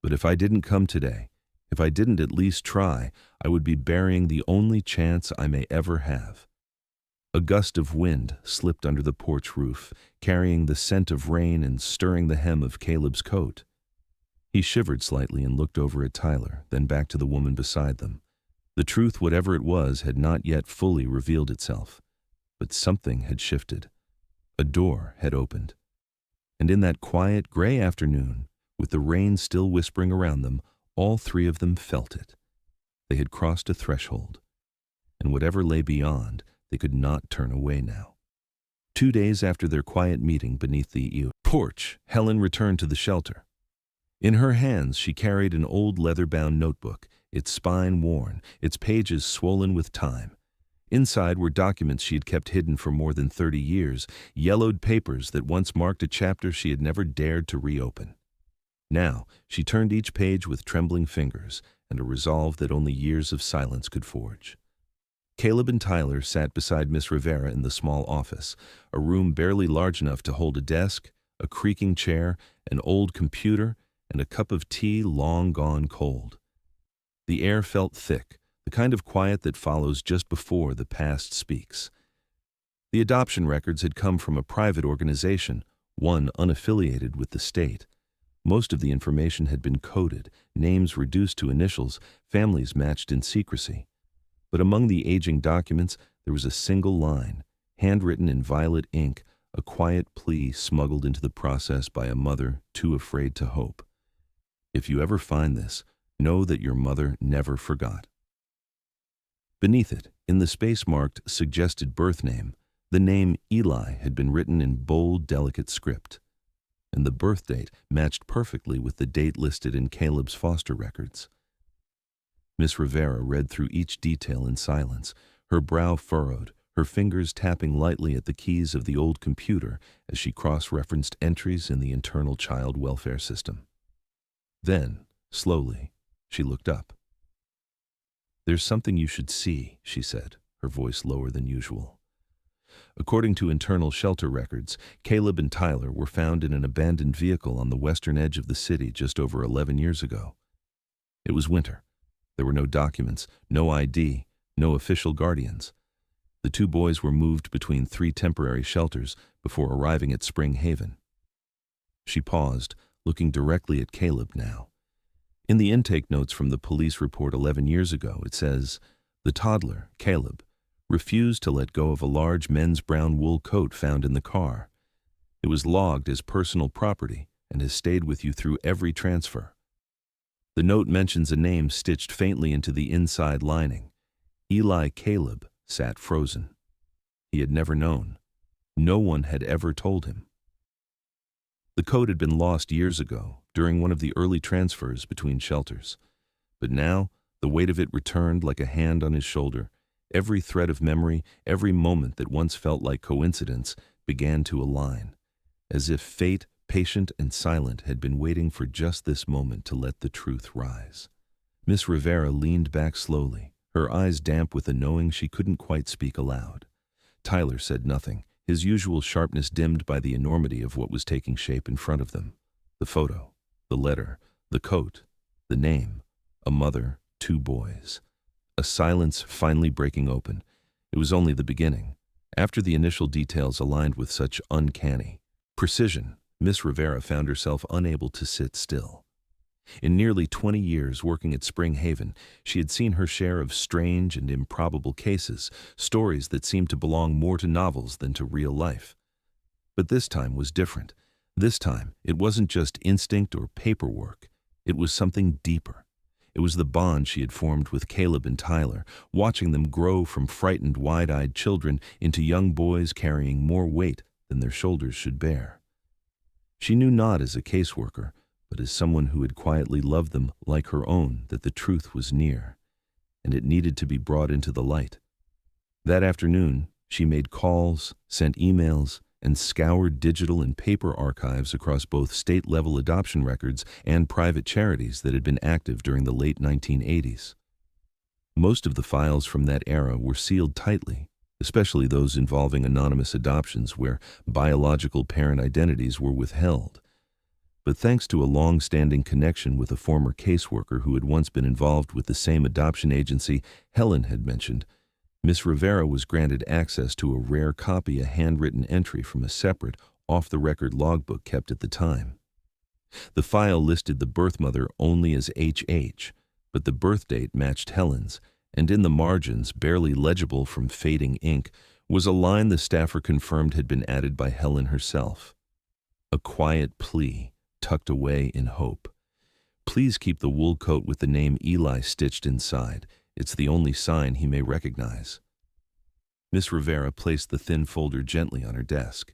But if I didn't come today, if I didn't at least try, I would be burying the only chance I may ever have." A gust of wind slipped under the porch roof, carrying the scent of rain and stirring the hem of Caleb's coat. He shivered slightly and looked over at Tyler, then back to the woman beside them. The truth, whatever it was, had not yet fully revealed itself. But something had shifted. A door had opened. And in that quiet, gray afternoon, with the rain still whispering around them, all three of them felt it. They had crossed a threshold. and whatever lay beyond, they could not turn away now. 2 days after their quiet meeting beneath the porch, Helen returned to the shelter. In her hands, she carried an old leather-bound notebook, its spine worn, its pages swollen with time. Inside were documents she had kept hidden for more than 30 years, yellowed papers that once marked a chapter she had never dared to reopen. Now, she turned each page with trembling fingers and a resolve that only years of silence could forge. Caleb and Tyler sat beside Miss Rivera in the small office, a room barely large enough to hold a desk, a creaking chair, an old computer, and a cup of tea long gone cold. The air felt thick, the kind of quiet that follows just before the past speaks. The adoption records had come from a private organization, one unaffiliated with the state. Most of the information had been coded, names reduced to initials, families matched in secrecy. But among the aging documents, there was a single line, handwritten in violet ink, a quiet plea smuggled into the process by a mother too afraid to hope. If you ever find this, know that your mother never forgot. Beneath it, in the space marked suggested birth name, the name Eli had been written in bold, delicate script, and the birth date matched perfectly with the date listed in Caleb's foster records. Miss Rivera read through each detail in silence, her brow furrowed, her fingers tapping lightly at the keys of the old computer as she cross-referenced entries in the internal child welfare system. Then, slowly, she looked up. "There's something you should see," she said, her voice lower than usual. According to internal shelter records, Caleb and Tyler were found in an abandoned vehicle on the western edge of the city just over 11 years ago. It was winter. There were no documents, no ID, no official guardians. The two boys were moved between 3 temporary shelters before arriving at Spring Haven. She paused, looking directly at Caleb now. In the intake notes from the police report 11 years ago, it says, "The toddler, Caleb, refused to let go of a large men's brown wool coat found in the car. It was logged as personal property and has stayed with you through every transfer." The note mentions a name stitched faintly into the inside lining. Eli Caleb sat frozen. He had never known. No one had ever told him. The coat had been lost years ago, during one of the early transfers between shelters. But now, the weight of it returned like a hand on his shoulder. Every thread of memory, every moment that once felt like coincidence, began to align, as if fate, patient and silent, had been waiting for just this moment to let the truth rise. Miss Rivera leaned back slowly, her eyes damp with a knowing she couldn't quite speak aloud. Tyler said nothing, his usual sharpness dimmed by the enormity of what was taking shape in front of them. The photo, the letter, the coat, the name, a mother, 2 boys. A silence finally breaking open. It was only the beginning. After the initial details aligned with such uncanny precision, Miss Rivera found herself unable to sit still. In nearly 20 years working at Spring Haven, she had seen her share of strange and improbable cases, stories that seemed to belong more to novels than to real life. But this time was different. This time, it wasn't just instinct or paperwork. It was something deeper. It was the bond she had formed with Caleb and Tyler, watching them grow from frightened, wide-eyed children into young boys carrying more weight than their shoulders should bear. She knew not as a caseworker, but as someone who had quietly loved them like her own, that the truth was near, and it needed to be brought into the light. That afternoon, she made calls, sent emails, and scoured digital and paper archives across both state-level adoption records and private charities that had been active during the late 1980s. Most of the files from that era were sealed tightly, especially those involving anonymous adoptions where biological parent identities were withheld. But thanks to a long-standing connection with a former caseworker who had once been involved with the same adoption agency Helen had mentioned, Miss Rivera was granted access to a rare copy, a handwritten entry from a separate, off-the-record logbook kept at the time. The file listed the birth mother only as HH, but the birth date matched Helen's, and in the margins, barely legible from fading ink, was a line the staffer confirmed had been added by Helen herself. A quiet plea, tucked away in hope. "Please keep the wool coat with the name Eli stitched inside. It's the only sign he may recognize. Miss Rivera placed the thin folder gently on her desk.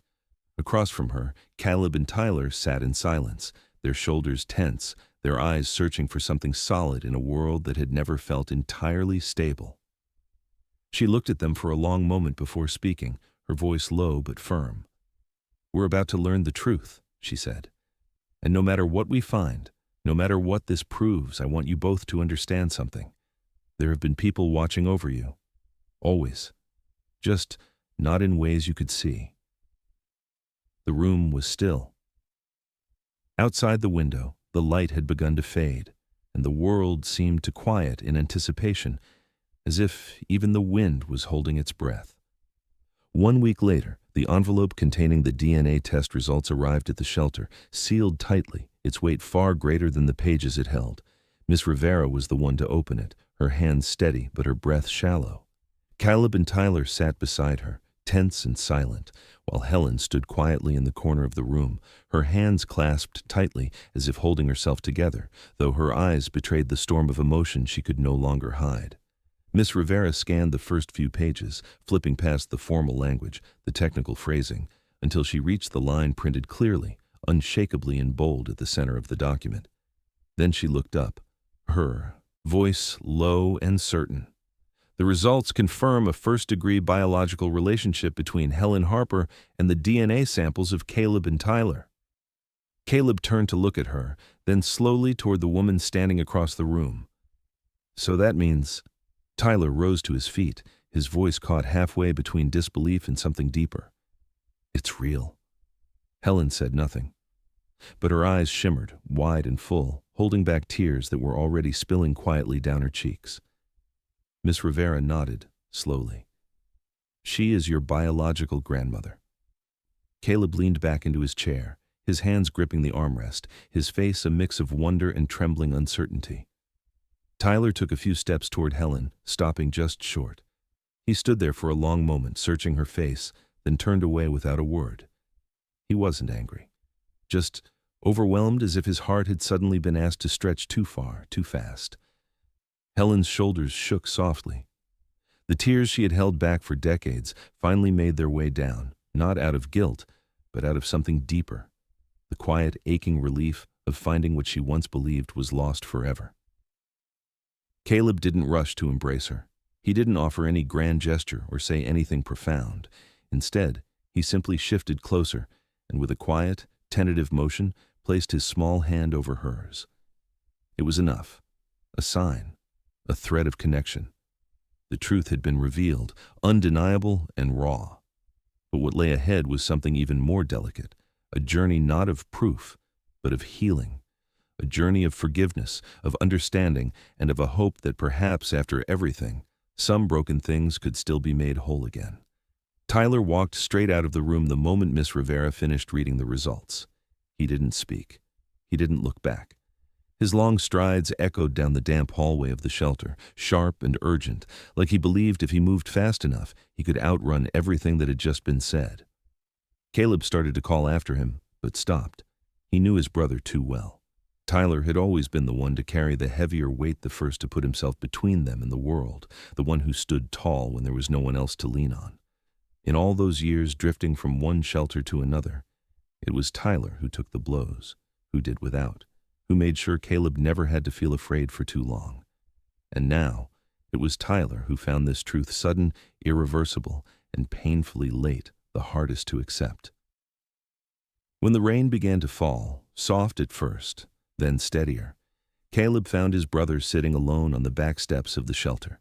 Across from her, Caleb and Tyler sat in silence, their shoulders tense, their eyes searching for something solid in a world that had never felt entirely stable. She looked at them for a long moment before speaking, her voice low but firm. "We're about to learn the truth," she said. "And no matter what we find, no matter what this proves, I want you both to understand something. There have been people watching over you. Always. Just not in ways you could see." The room was still. Outside the window, the light had begun to fade, and the world seemed to quiet in anticipation, as if even the wind was holding its breath. 1 week later, the envelope containing the DNA test results arrived at the shelter, sealed tightly, its weight far greater than the pages it held. Miss Rivera was the one to open it, her hands steady but her breath shallow. Caleb and Tyler sat beside her, tense and silent, while Helen stood quietly in the corner of the room, her hands clasped tightly as if holding herself together, though her eyes betrayed the storm of emotion she could no longer hide. Miss Rivera scanned the first few pages, flipping past the formal language, the technical phrasing, until she reached the line printed clearly, unshakably in bold at the center of the document. Then she looked up, her voice low and certain. "The results confirm a first-degree biological relationship between Helen Harper and the DNA samples of Caleb and Tyler." Caleb turned to look at her, then slowly toward the woman standing across the room. "So that means—" Tyler rose to his feet, his voice caught halfway between disbelief and something deeper. "It's real." Helen said nothing, but her eyes shimmered, wide and full, holding back tears that were already spilling quietly down her cheeks. Miss Rivera nodded, slowly. "She is your biological grandmother." Caleb leaned back into his chair, his hands gripping the armrest, his face a mix of wonder and trembling uncertainty. Tyler took a few steps toward Helen, stopping just short. He stood there for a long moment, searching her face, then turned away without a word. He wasn't angry, just overwhelmed, as if his heart had suddenly been asked to stretch too far, too fast. Helen's shoulders shook softly. The tears she had held back for decades finally made their way down, not out of guilt, but out of something deeper, the quiet, aching relief of finding what she once believed was lost forever. Caleb didn't rush to embrace her. He didn't offer any grand gesture or say anything profound. Instead, he simply shifted closer and with a quiet, tentative motion, placed his small hand over hers. It was enough. A sign. A thread of connection. The truth had been revealed, undeniable and raw. But what lay ahead was something even more delicate, a journey not of proof, but of healing. A journey of forgiveness, of understanding, and of a hope that perhaps after everything, some broken things could still be made whole again. Tyler walked straight out of the room the moment Miss Rivera finished reading the results. He didn't speak. He didn't look back. His long strides echoed down the damp hallway of the shelter, sharp and urgent, like he believed if he moved fast enough, he could outrun everything that had just been said. Caleb started to call after him, but stopped. He knew his brother too well. Tyler had always been the one to carry the heavier weight, the first to put himself between them and the world, the one who stood tall when there was no one else to lean on. In all those years drifting from one shelter to another, it was Tyler who took the blows, who did without, who made sure Caleb never had to feel afraid for too long. And now, it was Tyler who found this truth sudden, irreversible, and painfully late, the hardest to accept. When the rain began to fall, soft at first, then steadier, Caleb found his brother sitting alone on the back steps of the shelter.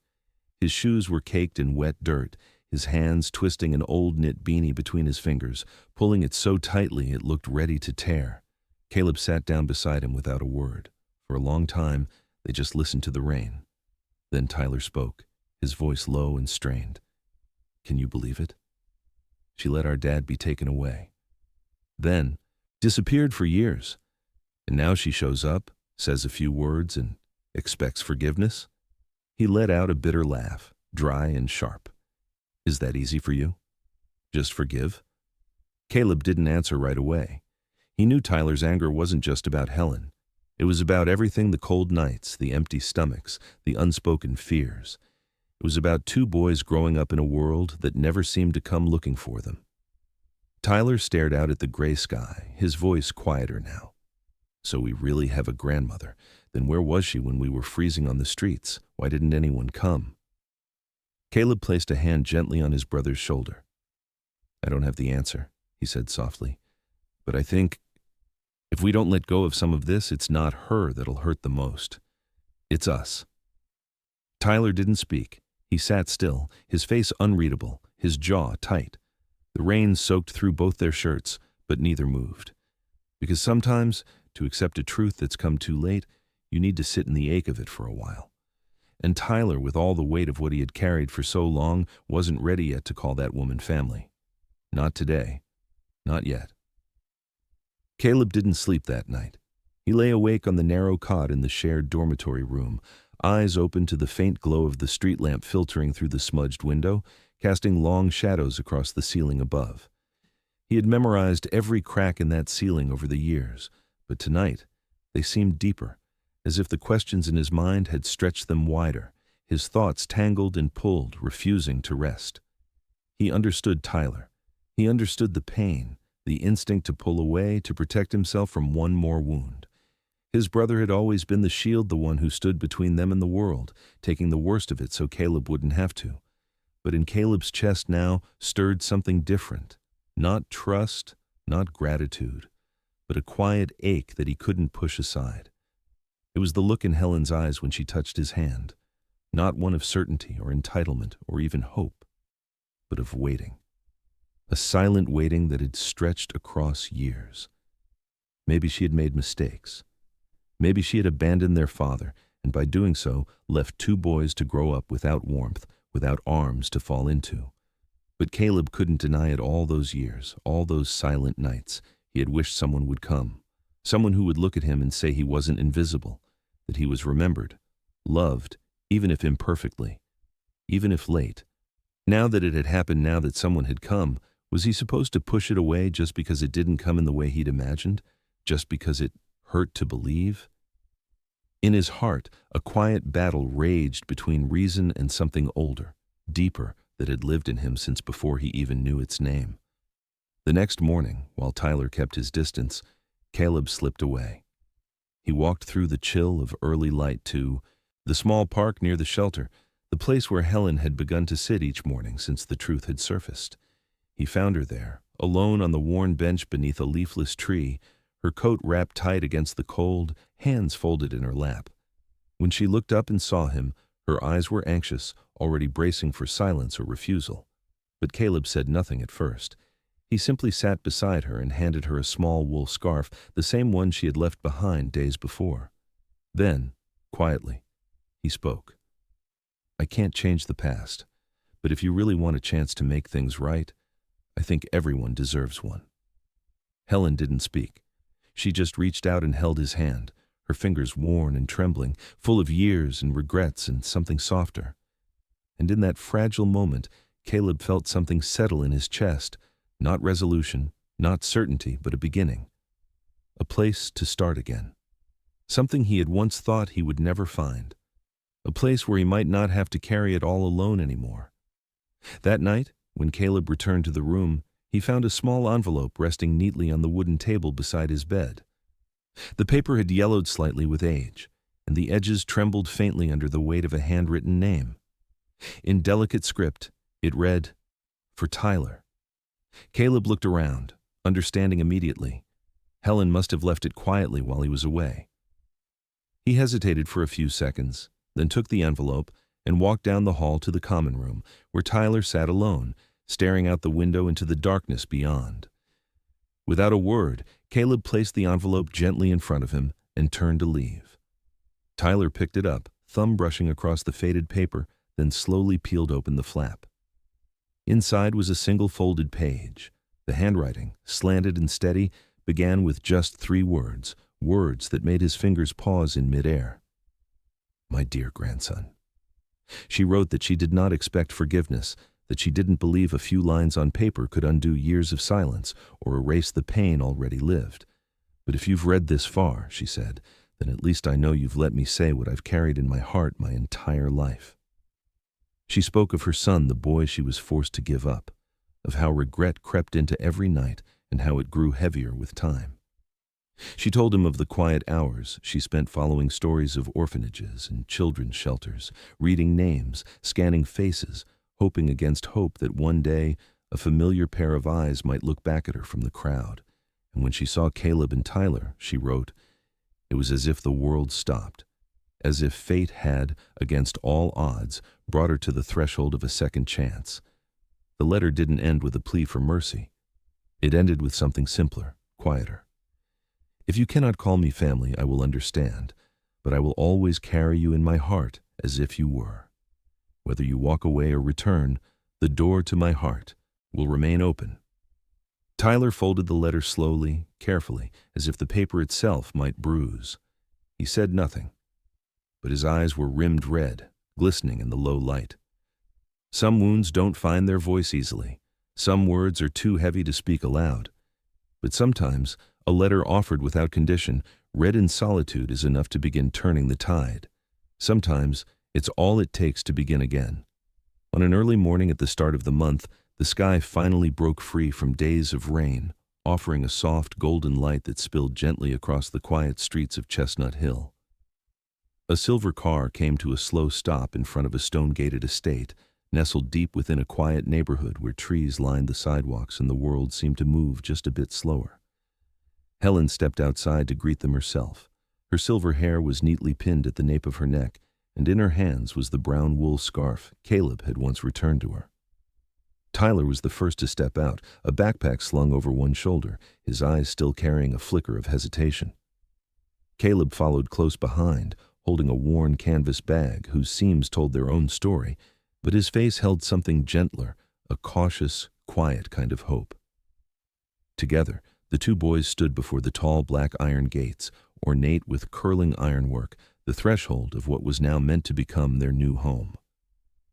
His shoes were caked in wet dirt, his hands twisting an old knit beanie between his fingers, pulling it so tightly it looked ready to tear. Caleb sat down beside him without a word. For a long time, they just listened to the rain. Then Tyler spoke, his voice low and strained. "Can you believe it? She let our dad be taken away. Then, disappeared for years. And now she shows up, says a few words, and expects forgiveness?" He let out a bitter laugh, dry and sharp. "Is that easy for you? Just forgive?" Caleb didn't answer right away. He knew Tyler's anger wasn't just about Helen. It was about everything: the cold nights, the empty stomachs, the unspoken fears. It was about two boys growing up in a world that never seemed to come looking for them. Tyler stared out at the gray sky, his voice quieter now. So we really have a grandmother. Then where was she when we were freezing on the streets? Why didn't anyone come? Caleb placed a hand gently on his brother's shoulder. I don't have the answer, he said softly. But I think if we don't let go of some of this, it's not her that'll hurt the most. It's us. Tyler didn't speak. He sat still, his face unreadable, his jaw tight. The rain soaked through both their shirts, but neither moved. Because sometimes, to accept a truth that's come too late, you need to sit in the ache of it for a while. And Tyler, with all the weight of what he had carried for so long, wasn't ready yet to call that woman family. Not today. Not yet. Caleb didn't sleep that night. He lay awake on the narrow cot in the shared dormitory room, eyes open to the faint glow of the street lamp filtering through the smudged window, casting long shadows across the ceiling above. He had memorized every crack in that ceiling over the years, but tonight they seemed deeper, as if the questions in his mind had stretched them wider, his thoughts tangled and pulled, refusing to rest. He understood Tyler. He understood the pain, the instinct to pull away, to protect himself from one more wound. His brother had always been the shield, the one who stood between them and the world, taking the worst of it so Caleb wouldn't have to. But in Caleb's chest now stirred something different. Not trust, not gratitude, but a quiet ache that he couldn't push aside. It was the look in Helen's eyes when she touched his hand, not one of certainty or entitlement or even hope, but of waiting. A silent waiting that had stretched across years. Maybe she had made mistakes. Maybe she had abandoned their father, and by doing so, left two boys to grow up without warmth, without arms to fall into. But Caleb couldn't deny it. All those years, all those silent nights, he had wished someone would come, someone who would look at him and say he wasn't invisible, that he was remembered, loved, even if imperfectly, even if late. Now that it had happened, now that someone had come, was he supposed to push it away just because it didn't come in the way he'd imagined, just because it hurt to believe? In his heart, a quiet battle raged between reason and something older, deeper, that had lived in him since before he even knew its name. The next morning, while Tyler kept his distance, Caleb slipped away. He walked through the chill of early light to the small park near the shelter, the place where Helen had begun to sit each morning since the truth had surfaced. He found her there, alone on the worn bench beneath a leafless tree, her coat wrapped tight against the cold, hands folded in her lap. When she looked up and saw him, her eyes were anxious, already bracing for silence or refusal. But Caleb said nothing at first. He simply sat beside her and handed her a small wool scarf, the same one she had left behind days before. Then, quietly, he spoke. I can't change the past, but if you really want a chance to make things right, I think everyone deserves one. Helen didn't speak. She just reached out and held his hand, her fingers worn and trembling, full of years and regrets and something softer. And in that fragile moment, Caleb felt something settle in his chest, not resolution, not certainty, but a beginning. A place to start again. Something he had once thought he would never find. A place where he might not have to carry it all alone anymore. That night, when Caleb returned to the room, he found a small envelope resting neatly on the wooden table beside his bed. The paper had yellowed slightly with age, and the edges trembled faintly under the weight of a handwritten name. In delicate script, it read, "For Tyler." Caleb looked around, understanding immediately. Helen must have left it quietly while he was away. He hesitated for a few seconds, then took the envelope and walked down the hall to the common room, where Tyler sat alone, staring out the window into the darkness beyond. Without a word, Caleb placed the envelope gently in front of him and turned to leave. Tyler picked it up, thumb brushing across the faded paper, then slowly peeled open the flap. Inside was a single folded page. The handwriting, slanted and steady, began with just 3 words, words that made his fingers pause in midair. My dear grandson. She wrote that she did not expect forgiveness, that she didn't believe a few lines on paper could undo years of silence or erase the pain already lived. But if you've read this far, she said, Then at least I know you've let me say what I've carried in my heart my entire life." She spoke of her son, the boy she was forced to give up, of how regret crept into every night and how it grew heavier with time. She told him of the quiet hours she spent following stories of orphanages and children's shelters, reading names, scanning faces, hoping against hope that one day a familiar pair of eyes might look back at her from the crowd. And when she saw Caleb and Tyler, she wrote, "It was as if the world stopped, as if fate had, against all odds, brought her to the threshold of a second chance." The letter didn't end with a plea for mercy. It ended with something simpler, quieter. "If you cannot call me family, I will understand, but I will always carry you in my heart as if you were. Whether you walk away or return, the door to my heart will remain open." Tyler folded the letter slowly, carefully, as if the paper itself might bruise. He said nothing, but his eyes were rimmed red, glistening in the low light. Some wounds don't find their voice easily. Some words are too heavy to speak aloud. But sometimes a letter offered without condition, read in solitude, is enough to begin turning the tide. Sometimes it's all it takes to begin again. On an early morning at the start of the month, the sky finally broke free from days of rain, offering a soft golden light that spilled gently across the quiet streets of Chestnut Hill. A silver car came to a slow stop in front of a stone-gated estate, nestled deep within a quiet neighborhood where trees lined the sidewalks and the world seemed to move just a bit slower. Helen stepped outside to greet them herself. Her silver hair was neatly pinned at the nape of her neck, and in her hands was the brown wool scarf Caleb had once returned to her. Tyler was the first to step out, a backpack slung over one shoulder, his eyes still carrying a flicker of hesitation. Caleb followed close behind, holding a worn canvas bag whose seams told their own story, but his face held something gentler, a cautious, quiet kind of hope. Together, the two boys stood before the tall black iron gates, ornate with curling ironwork, the threshold of what was now meant to become their new home.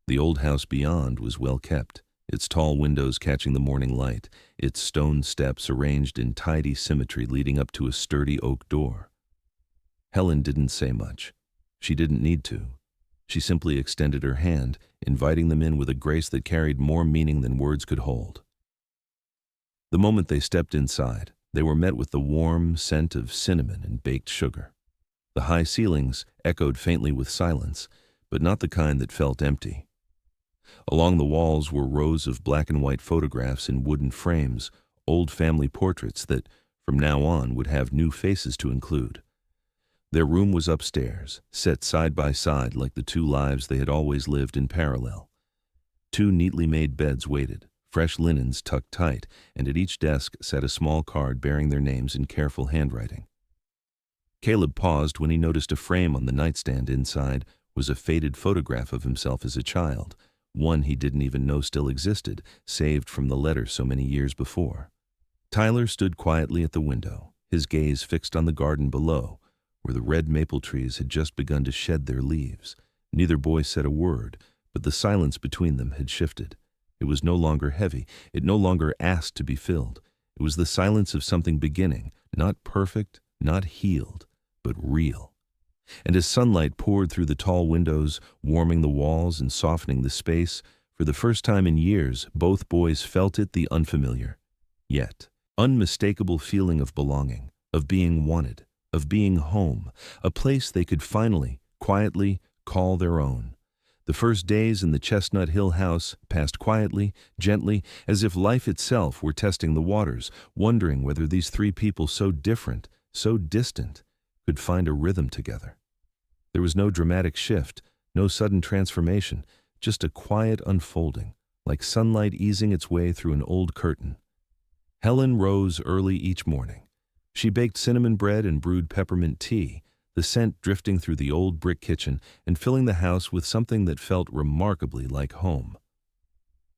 The old house beyond was well kept, its tall windows catching the morning light, its stone steps arranged in tidy symmetry leading up to a sturdy oak door. Helen didn't say much. She didn't need to. She simply extended her hand, inviting them in with a grace that carried more meaning than words could hold. The moment they stepped inside, they were met with the warm scent of cinnamon and baked sugar. The high ceilings echoed faintly with silence, but not the kind that felt empty. Along the walls were rows of black and white photographs in wooden frames, old family portraits that, from now on, would have new faces to include. Their room was upstairs, set side by side like the two lives they had always lived in parallel. Two neatly made beds waited, fresh linens tucked tight, and at each desk sat a small card bearing their names in careful handwriting. Caleb paused when he noticed a frame on the nightstand. Inside was a faded photograph of himself as a child, one he didn't even know still existed, saved from the letter so many years before. Tyler stood quietly at the window, his gaze fixed on the garden below, where the red maple trees had just begun to shed their leaves. Neither boy said a word, but the silence between them had shifted. It was no longer heavy. It no longer asked to be filled. It was the silence of something beginning, not perfect, not healed, but real. And as sunlight poured through the tall windows, warming the walls and softening the space, for the first time in years, both boys felt it, the unfamiliar, yet unmistakable feeling of belonging, of being wanted, of being home, a place they could finally, quietly, call their own. The first days in the Chestnut Hill house passed quietly, gently, as if life itself were testing the waters, wondering whether these three people so different, so distant, could find a rhythm together. There was no dramatic shift, no sudden transformation, just a quiet unfolding, like sunlight easing its way through an old curtain. Helen rose early each morning. She baked cinnamon bread and brewed peppermint tea, the scent drifting through the old brick kitchen and filling the house with something that felt remarkably like home.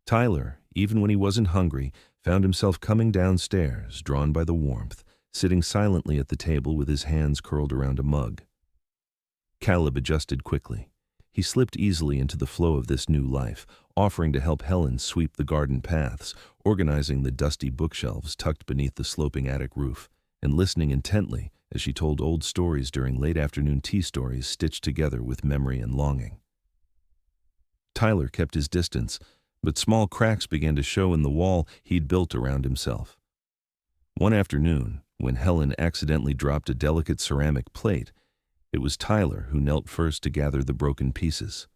Tyler, even when he wasn't hungry, found himself coming downstairs, drawn by the warmth, sitting silently at the table with his hands curled around a mug. Caleb adjusted quickly. He slipped easily into the flow of this new life, offering to help Helen sweep the garden paths, organizing the dusty bookshelves tucked beneath the sloping attic roof, and listening intently as she told old stories during late afternoon tea stories stitched together with memory and longing. Tyler kept his distance, but small cracks began to show in the wall he'd built around himself. One afternoon, when Helen accidentally dropped a delicate ceramic plate, it was Tyler who knelt first to gather the broken pieces.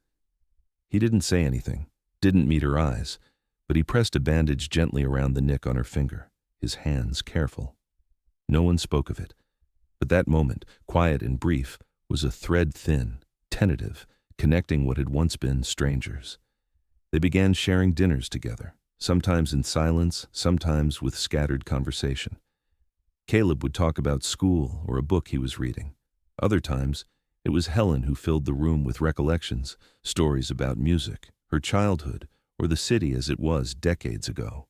He didn't say anything, didn't meet her eyes, but he pressed a bandage gently around the nick on her finger, his hands careful. No one spoke of it, but that moment, quiet and brief, was a thread thin, tentative, connecting what had once been strangers. They began sharing dinners together, sometimes in silence, sometimes with scattered conversation. Caleb would talk about school or a book he was reading. Other times, it was Helen who filled the room with recollections, stories about music, her childhood, or the city as it was decades ago.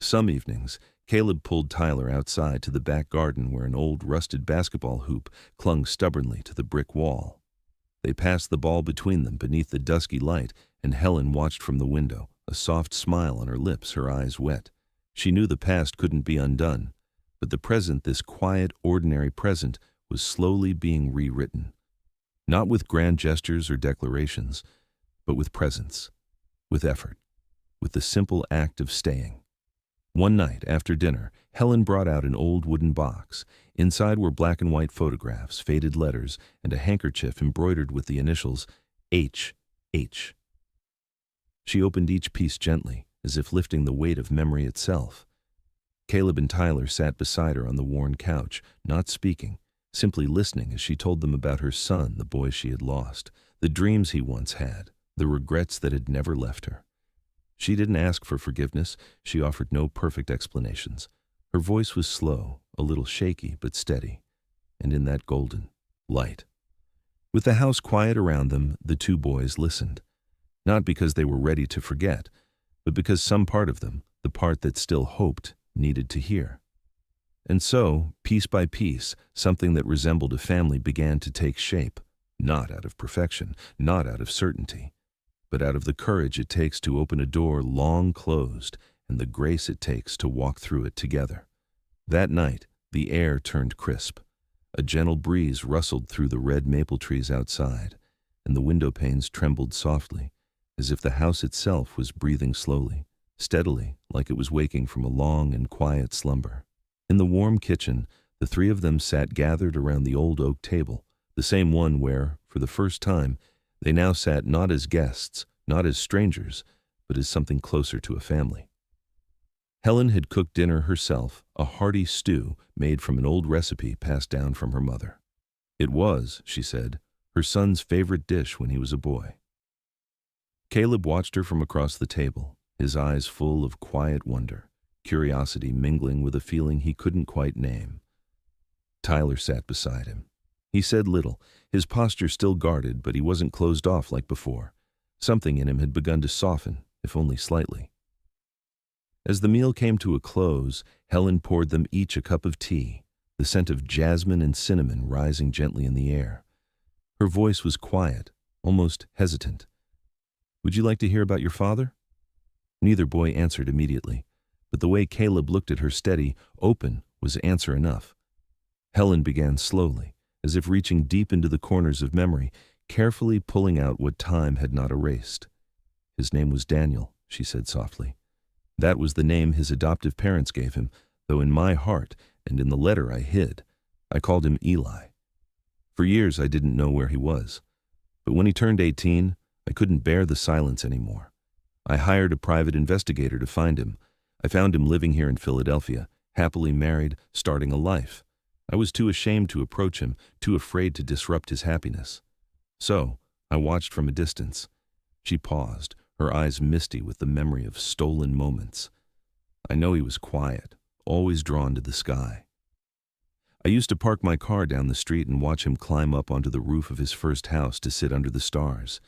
Some evenings, Caleb pulled Tyler outside to the back garden where an old rusted basketball hoop clung stubbornly to the brick wall. They passed the ball between them beneath the dusky light, and Helen watched from the window, a soft smile on her lips, her eyes wet. She knew the past couldn't be undone, but the present, this quiet, ordinary present, was slowly being rewritten. Not with grand gestures or declarations, but with presence, with effort, with the simple act of staying. One night, after dinner, Helen brought out an old wooden box. Inside were black and white photographs, faded letters, and a handkerchief embroidered with the initials H.H. She opened each piece gently, as if lifting the weight of memory itself. Caleb and Tyler sat beside her on the worn couch, not speaking, simply listening as she told them about her son, the boy she had lost, the dreams he once had, the regrets that had never left her. She didn't ask for forgiveness. She offered no perfect explanations. Her voice was slow, a little shaky but steady, and in that golden light. With the house quiet around them, the two boys listened, not because they were ready to forget, but because some part of them, the part that still hoped, needed to hear. And so, piece by piece, something that resembled a family began to take shape, not out of perfection, not out of certainty, but out of the courage it takes to open a door long closed and the grace it takes to walk through it together. That night, the air turned crisp. A gentle breeze rustled through the red maple trees outside, and the window panes trembled softly, as if the house itself was breathing slowly, steadily, like it was waking from a long and quiet slumber. In the warm kitchen, the three of them sat gathered around the old oak table, the same one where, for the first time, they now sat not as guests, not as strangers, but as something closer to a family. Helen had cooked dinner herself, a hearty stew made from an old recipe passed down from her mother. It was, she said, her son's favorite dish when he was a boy. Caleb watched her from across the table, his eyes full of quiet wonder, curiosity mingling with a feeling he couldn't quite name. Tyler sat beside him. He said little, his posture still guarded, but he wasn't closed off like before. Something in him had begun to soften, if only slightly. As the meal came to a close, Helen poured them each a cup of tea, the scent of jasmine and cinnamon rising gently in the air. Her voice was quiet, almost hesitant. "Would you like to hear about your father?" Neither boy answered immediately, but the way Caleb looked at her steady, open, was answer enough. Helen began slowly, as if reaching deep into the corners of memory, carefully pulling out what time had not erased. "His name was Daniel," she said softly. "That was the name his adoptive parents gave him, though in my heart and in the letter I hid, I called him Eli. For years I didn't know where he was, but when he turned 18, I couldn't bear the silence anymore. I hired a private investigator to find him. I found him living here in Philadelphia, happily married, starting a life. I was too ashamed to approach him, too afraid to disrupt his happiness. So, I watched from a distance." She paused, her eyes misty with the memory of stolen moments. "I know he was quiet, always drawn to the sky. I used to park my car down the street and watch him climb up onto the roof of his first house to sit under the stars.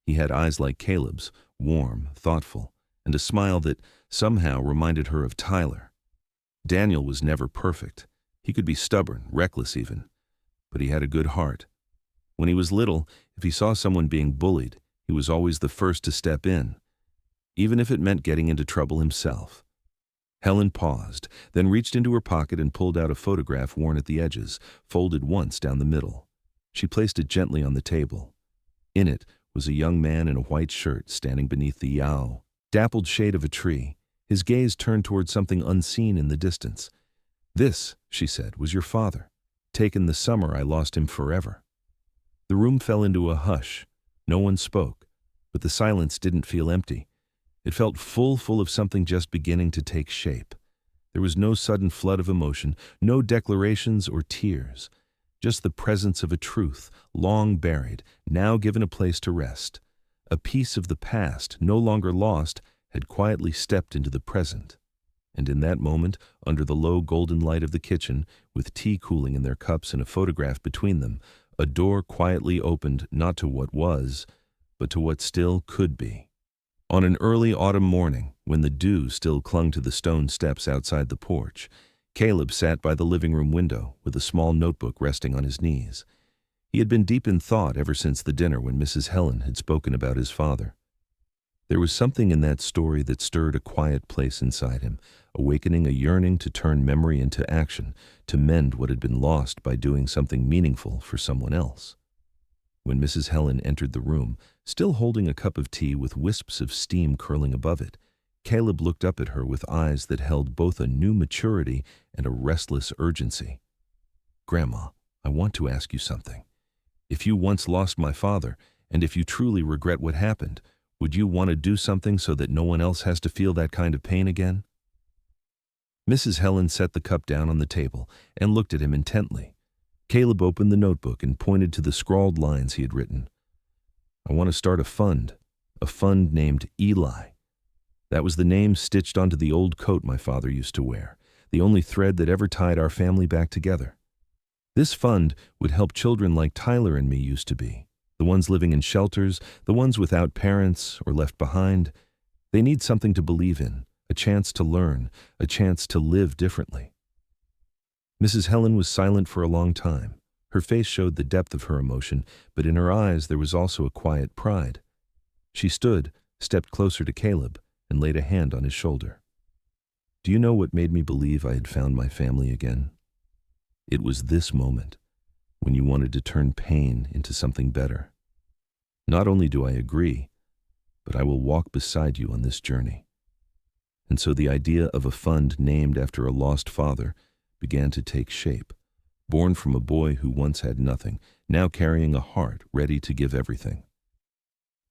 He had eyes like Caleb's, warm, thoughtful, and a smile that somehow reminded her of Tyler. Daniel was never perfect. He could be stubborn, reckless even, but he had a good heart. When he was little, if he saw someone being bullied, he was always the first to step in, even if it meant getting into trouble himself." Helen paused, then reached into her pocket and pulled out a photograph worn at the edges, folded once down the middle. She placed it gently on the table. In it was a young man in a white shirt standing beneath the dappled shade of a tree, his gaze turned toward something unseen in the distance. "This," she said, "was your father. Taken the summer I lost him forever." The room fell into a hush. No one spoke, but the silence didn't feel empty. It felt full of something just beginning to take shape. There was no sudden flood of emotion, no declarations or tears, just the presence of a truth, long buried, now given a place to rest. A piece of the past, no longer lost, had quietly stepped into the present. And in that moment, under the low golden light of the kitchen, with tea cooling in their cups and a photograph between them, a door quietly opened not to what was, but to what still could be. On an early autumn morning, when the dew still clung to the stone steps outside the porch, Caleb sat by the living room window with a small notebook resting on his knees. He had been deep in thought ever since the dinner when Mrs. Helen had spoken about his father. There was something in that story that stirred a quiet place inside him, awakening a yearning to turn memory into action, to mend what had been lost by doing something meaningful for someone else. When Mrs. Helen entered the room, still holding a cup of tea with wisps of steam curling above it, Caleb looked up at her with eyes that held both a new maturity and a restless urgency. "Grandma, I want to ask you something. If you once lost my father, and if you truly regret what happened, would you want to do something so that no one else has to feel that kind of pain again?" Mrs. Helen set the cup down on the table and looked at him intently. Caleb opened the notebook and pointed to the scrawled lines he had written. "I want to start a fund named Eli. That was the name stitched onto the old coat my father used to wear, the only thread that ever tied our family back together. This fund would help children like Tyler and me used to be, the ones living in shelters, the ones without parents or left behind. They need something to believe in, a chance to learn, a chance to live differently." Mrs. Helen was silent for a long time. Her face showed the depth of her emotion, but in her eyes there was also a quiet pride. She stood, stepped closer to Caleb, and laid a hand on his shoulder. "Do you know what made me believe I had found my family again? It was this moment, when you wanted to turn pain into something better. Not only do I agree, but I will walk beside you on this journey." And so the idea of a fund named after a lost father began to take shape, born from a boy who once had nothing, now carrying a heart ready to give everything.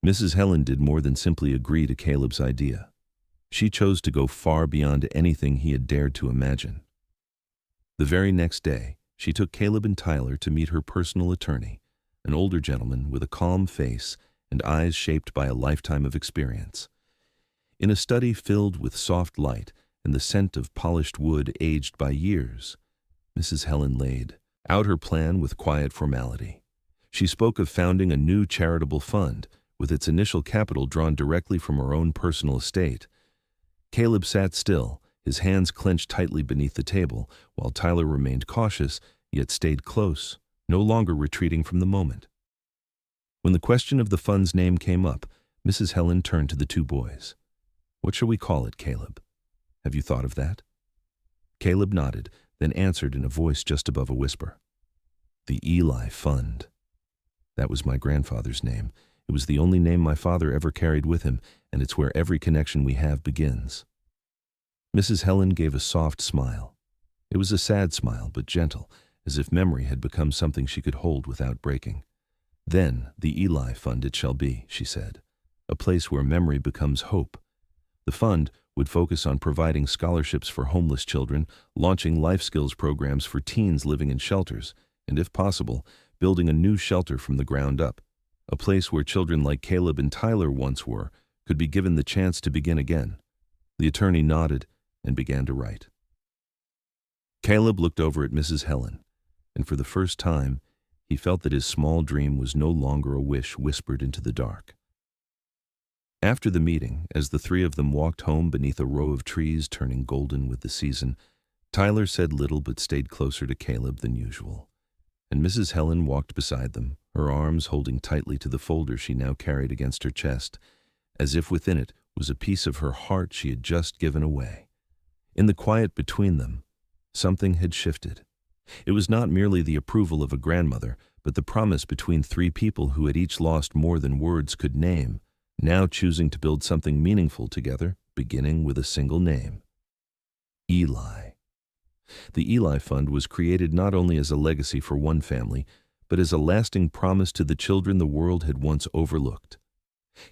Mrs. Helen did more than simply agree to Caleb's idea. She chose to go far beyond anything he had dared to imagine. The very next day, she took Caleb and Tyler to meet her personal attorney, an older gentleman with a calm face and eyes shaped by a lifetime of experience. In a study filled with soft light and the scent of polished wood aged by years, Mrs. Helen laid out her plan with quiet formality. She spoke of founding a new charitable fund, with its initial capital drawn directly from her own personal estate. Caleb sat still, his hands clenched tightly beneath the table, while Tyler remained cautious, yet stayed close, no longer retreating from the moment. When the question of the fund's name came up, Mrs. Helen turned to the two boys. "What shall we call it, Caleb? Have you thought of that?" Caleb nodded, then answered in a voice just above a whisper. "The Eli Fund. That was my grandfather's name. It was the only name my father ever carried with him, and it's where every connection we have begins." Mrs. Helen gave a soft smile. It was a sad smile, but gentle, as if memory had become something she could hold without breaking. "Then the Eli Fund it shall be," she said, "a place where memory becomes hope. The fund would focus on providing scholarships for homeless children, launching life skills programs for teens living in shelters, and if possible, building a new shelter from the ground up, a place where children like Caleb and Tyler once were could be given the chance to begin again." The attorney nodded and began to write. Caleb looked over at Mrs. Helen, and for the first time, he felt that his small dream was no longer a wish whispered into the dark. After the meeting, as the three of them walked home beneath a row of trees turning golden with the season, Tyler said little but stayed closer to Caleb than usual, and Mrs. Helen walked beside them, her arms holding tightly to the folder she now carried against her chest, as if within it was a piece of her heart she had just given away. In the quiet between them, something had shifted. It was not merely the approval of a grandmother, but the promise between three people who had each lost more than words could name, now choosing to build something meaningful together, beginning with a single name. Eli. The Eli Fund was created not only as a legacy for one family, but as a lasting promise to the children the world had once overlooked.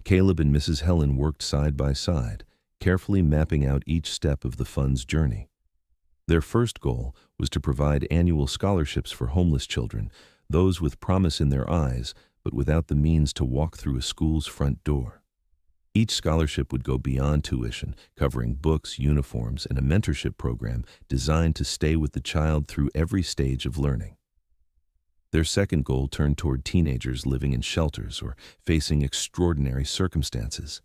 Caleb and Mrs. Helen worked side by side, carefully mapping out each step of the fund's journey. Their first goal was to provide annual scholarships for homeless children, those with promise in their eyes, but without the means to walk through a school's front door. Each scholarship would go beyond tuition, covering books, uniforms, and a mentorship program designed to stay with the child through every stage of learning. Their second goal turned toward teenagers living in shelters or facing extraordinary circumstances.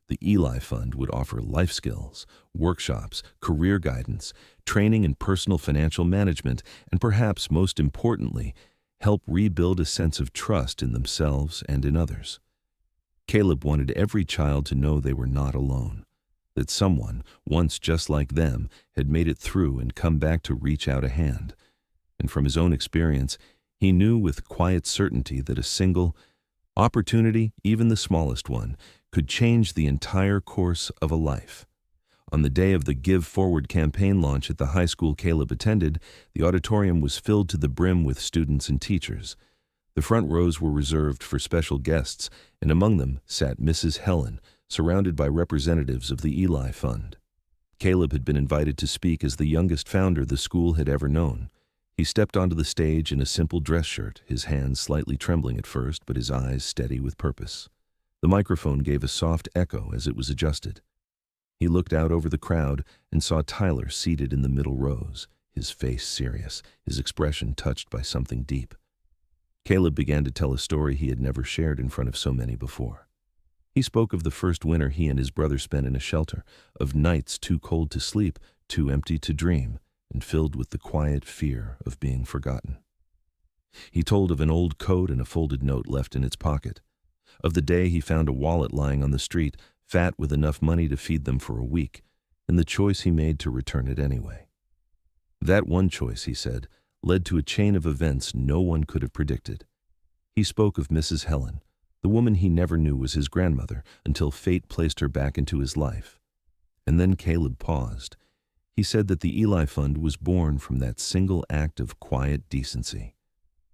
The Eli Fund would offer life skills, workshops, career guidance, training in personal financial management, and perhaps most importantly, help rebuild a sense of trust in themselves and in others. Caleb wanted every child to know they were not alone, that someone, once just like them, had made it through and come back to reach out a hand. And from his own experience, he knew with quiet certainty that a single opportunity, even the smallest one, could change the entire course of a life. On the day of the Give Forward campaign launch at the high school Caleb attended, the auditorium was filled to the brim with students and teachers. The front rows were reserved for special guests, and among them sat Mrs. Helen, surrounded by representatives of the Eli Fund. Caleb had been invited to speak as the youngest founder the school had ever known. He stepped onto the stage in a simple dress shirt, his hands slightly trembling at first, but his eyes steady with purpose. The microphone gave a soft echo as it was adjusted. He looked out over the crowd and saw Tyler seated in the middle rows, his face serious, his expression touched by something deep. Caleb began to tell a story he had never shared in front of so many before. He spoke of the first winter he and his brother spent in a shelter, of nights too cold to sleep, too empty to dream, and filled with the quiet fear of being forgotten. He told of an old coat and a folded note left in its pocket, of the day he found a wallet lying on the street, fat with enough money to feed them for a week, and the choice he made to return it anyway. That one choice, he said, led to a chain of events no one could have predicted. He spoke of Mrs. Helen, the woman he never knew was his grandmother until fate placed her back into his life. And then Caleb paused. He said that the Eli Fund was born from that single act of quiet decency,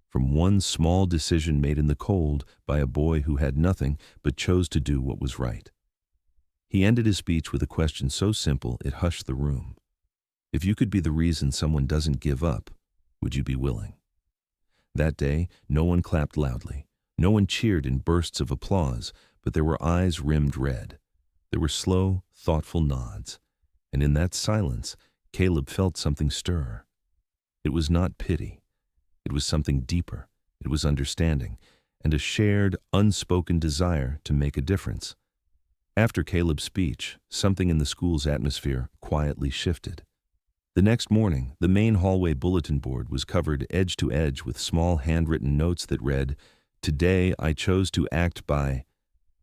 from one small decision made in the cold by a boy who had nothing but chose to do what was right. He ended his speech with a question so simple it hushed the room. If you could be the reason someone doesn't give up, would you be willing? That day, no one clapped loudly. No one cheered in bursts of applause, but there were eyes rimmed red. There were slow, thoughtful nods. And in that silence, Caleb felt something stir. It was not pity. It was something deeper. It was understanding, and a shared, unspoken desire to make a difference. After Caleb's speech, something in the school's atmosphere quietly shifted. The next morning, the main hallway bulletin board was covered edge to edge with small handwritten notes that read, "Today I chose to act by."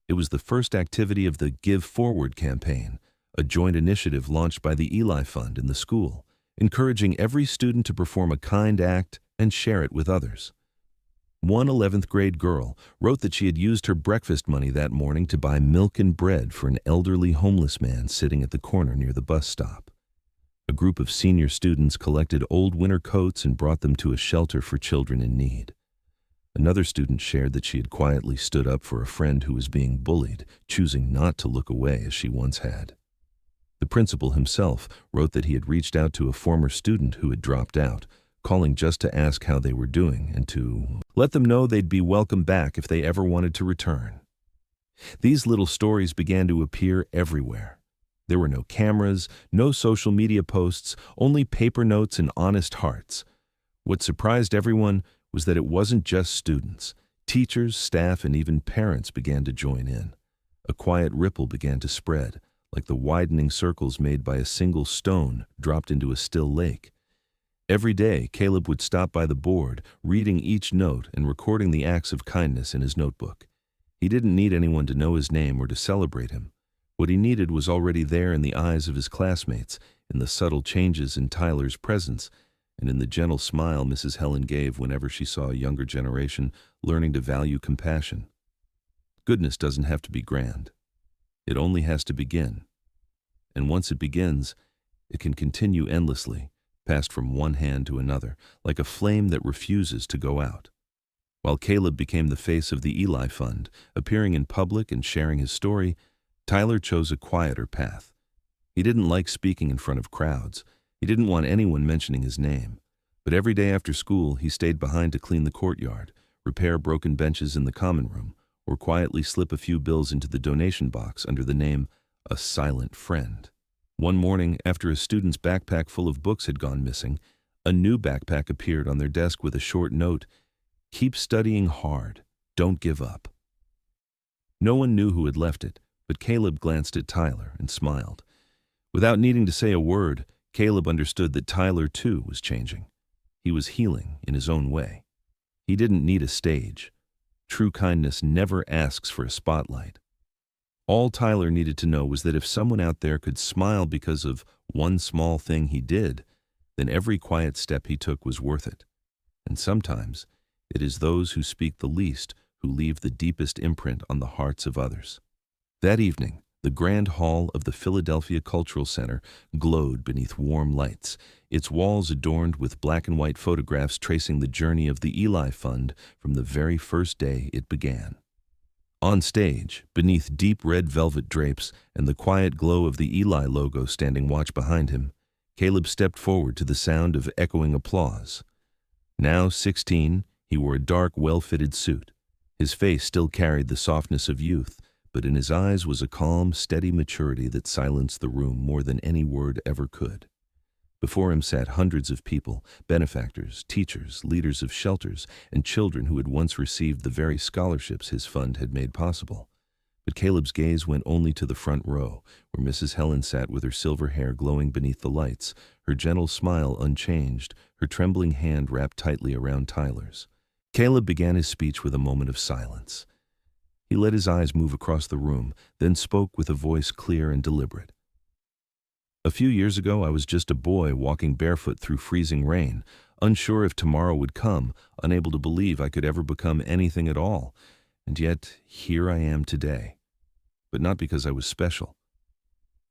It was the first activity of the Give Forward campaign, a joint initiative launched by the Eli Fund and the school, encouraging every student to perform a kind act and share it with others. One 11th grade girl wrote that she had used her breakfast money that morning to buy milk and bread for an elderly homeless man sitting at the corner near the bus stop. A group of senior students collected old winter coats and brought them to a shelter for children in need. Another student shared that she had quietly stood up for a friend who was being bullied, choosing not to look away as she once had. The principal himself wrote that he had reached out to a former student who had dropped out, calling just to ask how they were doing and to let them know they'd be welcome back if they ever wanted to return. These little stories began to appear everywhere. There were no cameras, no social media posts, only paper notes and honest hearts. What surprised everyone was that it wasn't just students. Teachers, staff, and even parents began to join in. A quiet ripple began to spread, like the widening circles made by a single stone dropped into a still lake. Every day, Caleb would stop by the board, reading each note and recording the acts of kindness in his notebook. He didn't need anyone to know his name or to celebrate him. What he needed was already there in the eyes of his classmates, in the subtle changes in Tyler's presence, and in the gentle smile Mrs. Helen gave whenever she saw a younger generation learning to value compassion. Goodness doesn't have to be grand. It only has to begin. And once it begins, it can continue endlessly, passed from one hand to another, like a flame that refuses to go out. While Caleb became the face of the Eli Fund, appearing in public and sharing his story, Tyler chose a quieter path. He didn't like speaking in front of crowds. He didn't want anyone mentioning his name. But every day after school, he stayed behind to clean the courtyard, repair broken benches in the common room, or quietly slip a few bills into the donation box under the name A Silent Friend. One morning, after a student's backpack full of books had gone missing, a new backpack appeared on their desk with a short note, "Keep studying hard. Don't give up." No one knew who had left it, but Caleb glanced at Tyler and smiled. Without needing to say a word, Caleb understood that Tyler, too, was changing. He was healing in his own way. He didn't need a stage. True kindness never asks for a spotlight. All Tyler needed to know was that if someone out there could smile because of one small thing he did, then every quiet step he took was worth it. And sometimes it is those who speak the least who leave the deepest imprint on the hearts of others. That evening, the grand hall of the Philadelphia Cultural Center glowed beneath warm lights, its walls adorned with black and white photographs tracing the journey of the Eli Fund from the very first day it began. On stage, beneath deep red velvet drapes and the quiet glow of the Eli logo standing watch behind him, Caleb stepped forward to the sound of echoing applause. Now 16, he wore a dark, well-fitted suit. His face still carried the softness of youth, but in his eyes was a calm, steady maturity that silenced the room more than any word ever could. Before him sat hundreds of people, benefactors, teachers, leaders of shelters, and children who had once received the very scholarships his fund had made possible. But Caleb's gaze went only to the front row, where Mrs. Helen sat with her silver hair glowing beneath the lights, her gentle smile unchanged, her trembling hand wrapped tightly around Tyler's. Caleb began his speech with a moment of silence. He let his eyes move across the room, then spoke with a voice clear and deliberate. "A few years ago, I was just a boy walking barefoot through freezing rain, unsure if tomorrow would come, unable to believe I could ever become anything at all. And yet, here I am today. But not because I was special.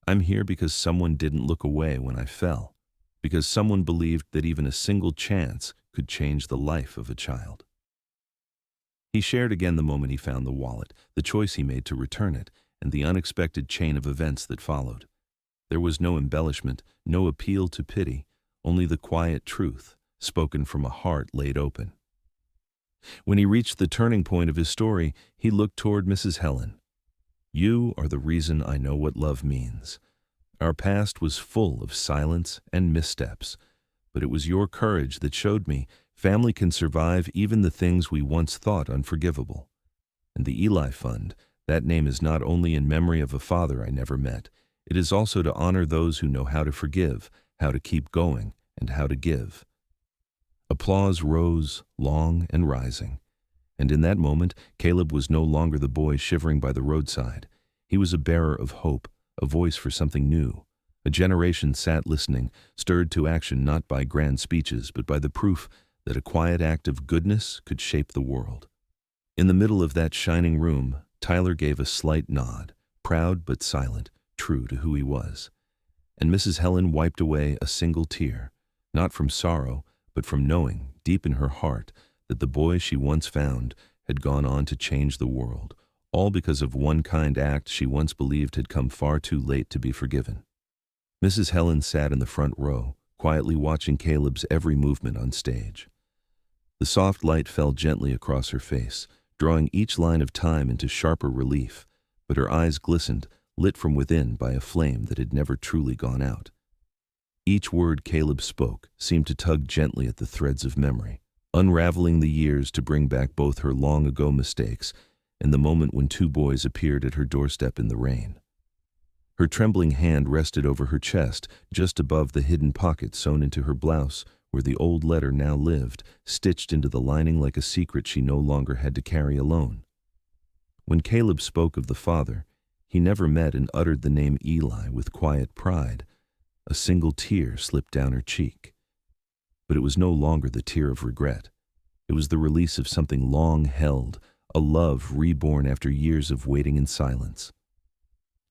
I'm here because someone didn't look away when I fell, because someone believed that even a single chance could change the life of a child." He shared again the moment he found the wallet, the choice he made to return it, and the unexpected chain of events that followed. There was no embellishment, no appeal to pity, only the quiet truth, spoken from a heart laid open. When he reached the turning point of his story, he looked toward Mrs. Helen. "You are the reason I know what love means. Our past was full of silence and missteps, but it was your courage that showed me family can survive even the things we once thought unforgivable. And the Eli Fund, that name is not only in memory of a father I never met, it is also to honor those who know how to forgive, how to keep going, and how to give." Applause rose, long and rising. And in that moment, Caleb was no longer the boy shivering by the roadside. He was a bearer of hope, a voice for something new. A generation sat listening, stirred to action not by grand speeches, but by the proof that a quiet act of goodness could shape the world. In the middle of that shining room, Tyler gave a slight nod, proud but silent, true to who he was. And Mrs. Helen wiped away a single tear, not from sorrow, but from knowing, deep in her heart, that the boy she once found had gone on to change the world, all because of one kind act she once believed had come far too late to be forgiven. Mrs. Helen sat in the front row, quietly watching Caleb's every movement on stage. The soft light fell gently across her face, drawing each line of time into sharper relief, but her eyes glistened, lit from within by a flame that had never truly gone out. Each word Caleb spoke seemed to tug gently at the threads of memory, unraveling the years to bring back both her long-ago mistakes and the moment when two boys appeared at her doorstep in the rain. Her trembling hand rested over her chest, just above the hidden pocket sewn into her blouse, where the old letter now lived, stitched into the lining like a secret she no longer had to carry alone. When Caleb spoke of the father, he never met and uttered the name Eli with quiet pride, A single tear slipped down her cheek. But it was no longer the tear of regret. It was the release of something long held, a love reborn after years of waiting in silence.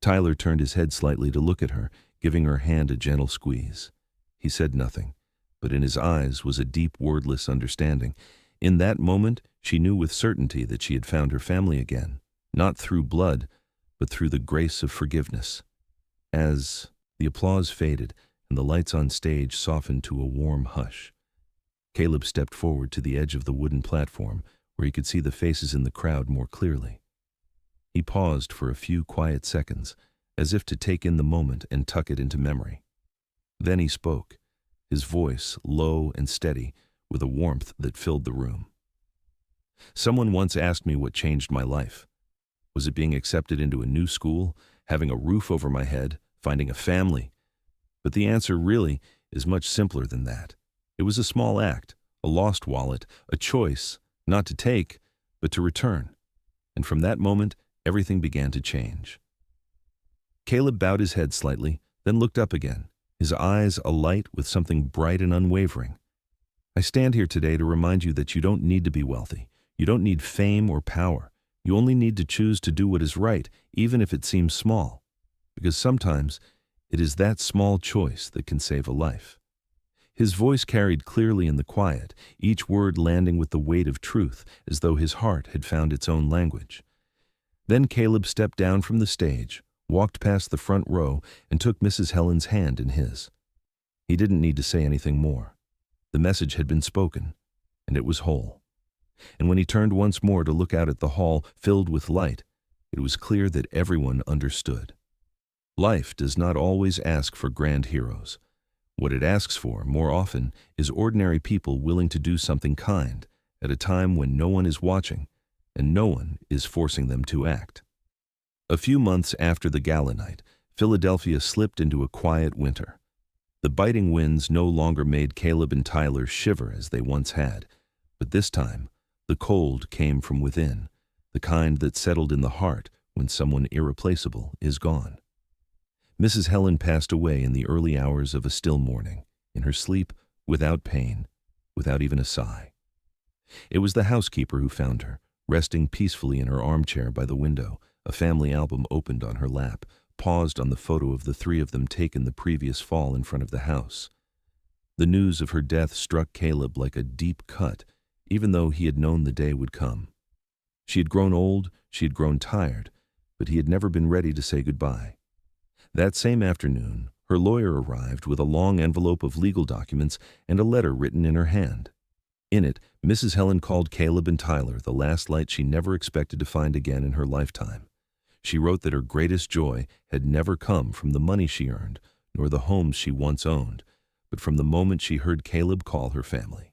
Tyler turned his head slightly to look at her, giving her hand a gentle squeeze. He said nothing, but in his eyes was a deep, wordless understanding. In that moment, she knew with certainty that she had found her family again, not through blood, but through the grace of forgiveness. As the applause faded and the lights on stage softened to a warm hush, Caleb stepped forward to the edge of the wooden platform where he could see the faces in the crowd more clearly. He paused for a few quiet seconds, as if to take in the moment and tuck it into memory. Then he spoke, his voice low and steady, with a warmth that filled the room. Someone once asked me what changed my life. Was it being accepted into a new school, having a roof over my head, finding a family? But the answer really is much simpler than that. It was a small act, a lost wallet, a choice, not to take, but to return. And from that moment, everything began to change. Caleb bowed his head slightly, then looked up again, his eyes alight with something bright and unwavering. I stand here today to remind you that you don't need to be wealthy. You don't need fame or power. You only need to choose to do what is right, even if it seems small. Because sometimes it is that small choice that can save a life. His voice carried clearly in the quiet, each word landing with the weight of truth, as though his heart had found its own language. Then Caleb stepped down from the stage, walked past the front row, and took Mrs. Helen's hand in his. He didn't need to say anything more. The message had been spoken, and it was whole. And when he turned once more to look out at the hall filled with light, it was clear that everyone understood. Life does not always ask for grand heroes. What it asks for, more often, is ordinary people willing to do something kind at a time when no one is watching and no one is forcing them to act. A few months after the gala night, Philadelphia slipped into a quiet winter. The biting winds no longer made Caleb and Tyler shiver as they once had, but this time, the cold came from within, the kind that settled in the heart when someone irreplaceable is gone. Mrs. Helen passed away in the early hours of a still morning, in her sleep, without pain, without even a sigh. It was the housekeeper who found her, resting peacefully in her armchair by the window, a family album opened on her lap, paused on the photo of the three of them taken the previous fall in front of the house. The news of her death struck Caleb like a deep cut, even though he had known the day would come. She had grown old, she had grown tired, but he had never been ready to say goodbye. That same afternoon, her lawyer arrived with a long envelope of legal documents and a letter written in her hand. In it, Mrs. Helen called Caleb and Tyler the last light she never expected to find again in her lifetime. She wrote that her greatest joy had never come from the money she earned, nor the homes she once owned, but from the moment she heard Caleb call her family.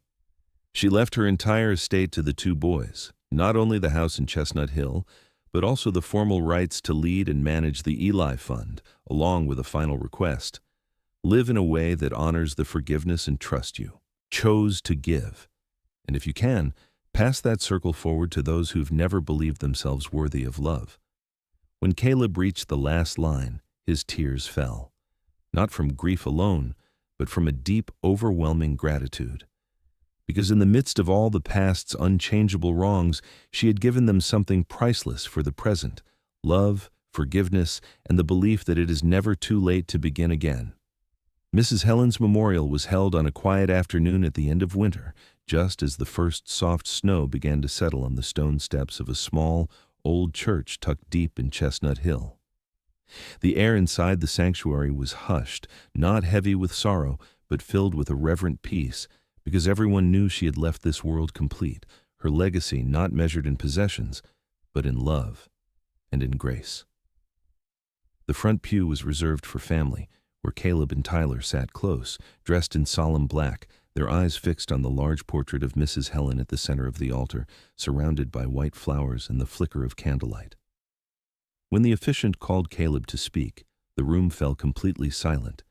She left her entire estate to the two boys, not only the house in Chestnut Hill, but also the formal rights to lead and manage the Eli Fund, along with a final request. Live in a way that honors the forgiveness and trust you chose to give. And if you can, pass that circle forward to those who've never believed themselves worthy of love. When Caleb reached the last line, his tears fell. Not from grief alone, but from a deep, overwhelming gratitude. Because in the midst of all the past's unchangeable wrongs, she had given them something priceless for the present: love, forgiveness, and the belief that it is never too late to begin again. Mrs. Helen's memorial was held on a quiet afternoon at the end of winter, just as the first soft snow began to settle on the stone steps of a small, old church tucked deep in Chestnut Hill. The air inside the sanctuary was hushed, not heavy with sorrow, but filled with a reverent peace, because everyone knew she had left this world complete, her legacy not measured in possessions, but in love and in grace. The front pew was reserved for family, where Caleb and Tyler sat close, dressed in solemn black, their eyes fixed on the large portrait of Mrs. Helen at the center of the altar, surrounded by white flowers and the flicker of candlelight. When the officiant called Caleb to speak, the room fell completely silent.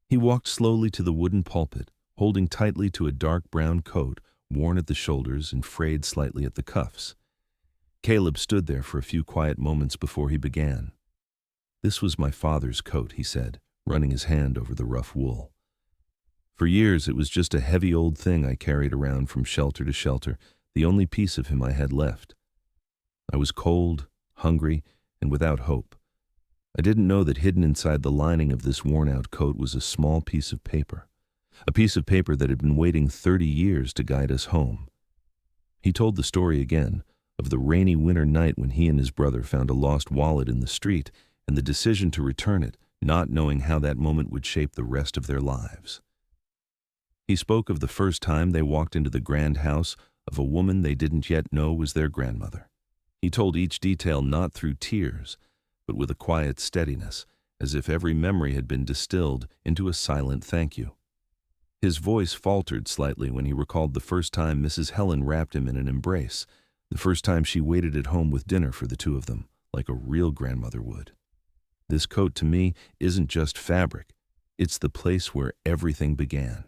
He walked slowly to the wooden pulpit, holding tightly to a dark brown coat worn at the shoulders and frayed slightly at the cuffs. Caleb stood there for a few quiet moments before he began. "This was my father's coat," he said, running his hand over the rough wool. For years it was just a heavy old thing I carried around from shelter to shelter, the only piece of him I had left. I was cold, hungry, and without hope. I didn't know that hidden inside the lining of this worn-out coat was a small piece of paper. A piece of paper that had been waiting 30 years to guide us home. He told the story again, of the rainy winter night when he and his brother found a lost wallet in the street and the decision to return it, not knowing how that moment would shape the rest of their lives. He spoke of the first time they walked into the grand house of a woman they didn't yet know was their grandmother. He told each detail not through tears, but with a quiet steadiness, as if every memory had been distilled into a silent thank you. His voice faltered slightly when he recalled the first time Mrs. Helen wrapped him in an embrace, the first time she waited at home with dinner for the two of them, like a real grandmother would. This coat to me isn't just fabric, it's the place where everything began.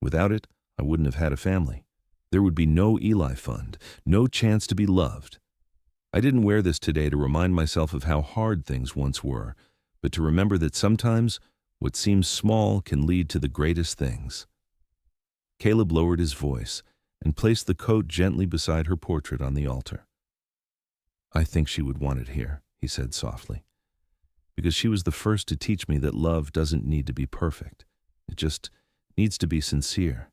Without it, I wouldn't have had a family. There would be no Eli Fund, no chance to be loved. I didn't wear this today to remind myself of how hard things once were, but to remember that sometimes what seems small can lead to the greatest things. Caleb lowered his voice and placed the coat gently beside her portrait on the altar. "I think she would want it here," he said softly, "because she was the first to teach me that love doesn't need to be perfect. It just needs to be sincere.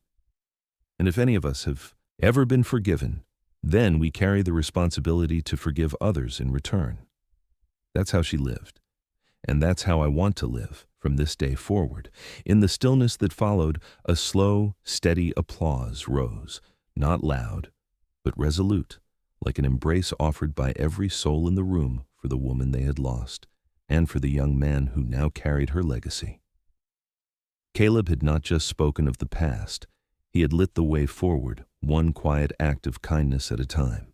And if any of us have ever been forgiven, then we carry the responsibility to forgive others in return." That's how she lived. And that's how I want to live from this day forward. In the stillness that followed, a slow, steady applause rose, not loud, but resolute, like an embrace offered by every soul in the room for the woman they had lost, and for the young man who now carried her legacy. Caleb had not just spoken of the past, he had lit the way forward, one quiet act of kindness at a time.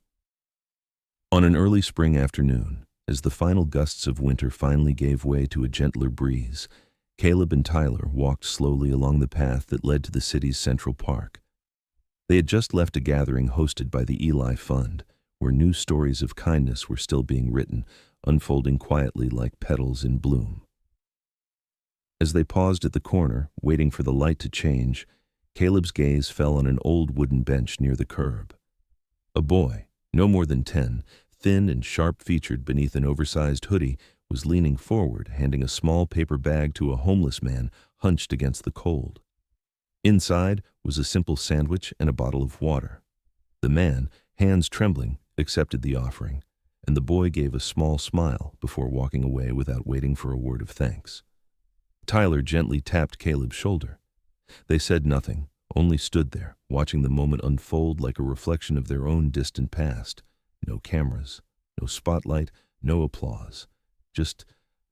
On an early spring afternoon, as the final gusts of winter finally gave way to a gentler breeze, Caleb and Tyler walked slowly along the path that led to the city's central park. They had just left a gathering hosted by the Eli Fund, where new stories of kindness were still being written, unfolding quietly like petals in bloom. As they paused at the corner, waiting for the light to change, Caleb's gaze fell on an old wooden bench near the curb. A boy, no more than 10, thin and sharp-featured beneath an oversized hoodie, was leaning forward, handing a small paper bag to a homeless man hunched against the cold. Inside was a simple sandwich and a bottle of water. The man, hands trembling, accepted the offering, and the boy gave a small smile before walking away without waiting for a word of thanks. Tyler gently tapped Caleb's shoulder. They said nothing, only stood there, watching the moment unfold like a reflection of their own distant past. No cameras, no spotlight, no applause. Just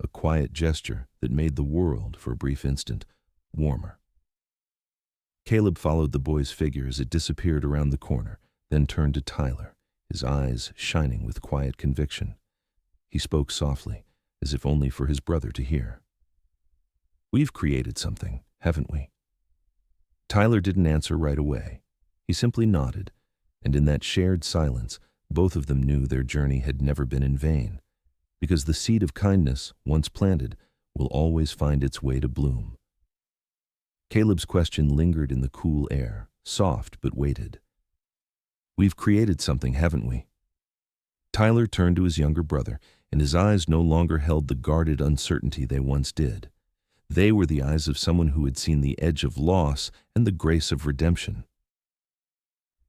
a quiet gesture that made the world, for a brief instant, warmer. Caleb followed the boy's figure as it disappeared around the corner, then turned to Tyler, his eyes shining with quiet conviction. He spoke softly, as if only for his brother to hear. "We've created something, haven't we?" Tyler didn't answer right away. He simply nodded, and in that shared silence, both of them knew their journey had never been in vain, because the seed of kindness, once planted, will always find its way to bloom. Caleb's question lingered in the cool air, soft but weighted. "We've created something, haven't we?" Tyler turned to his younger brother, and his eyes no longer held the guarded uncertainty they once did. They were the eyes of someone who had seen the edge of loss and the grace of redemption.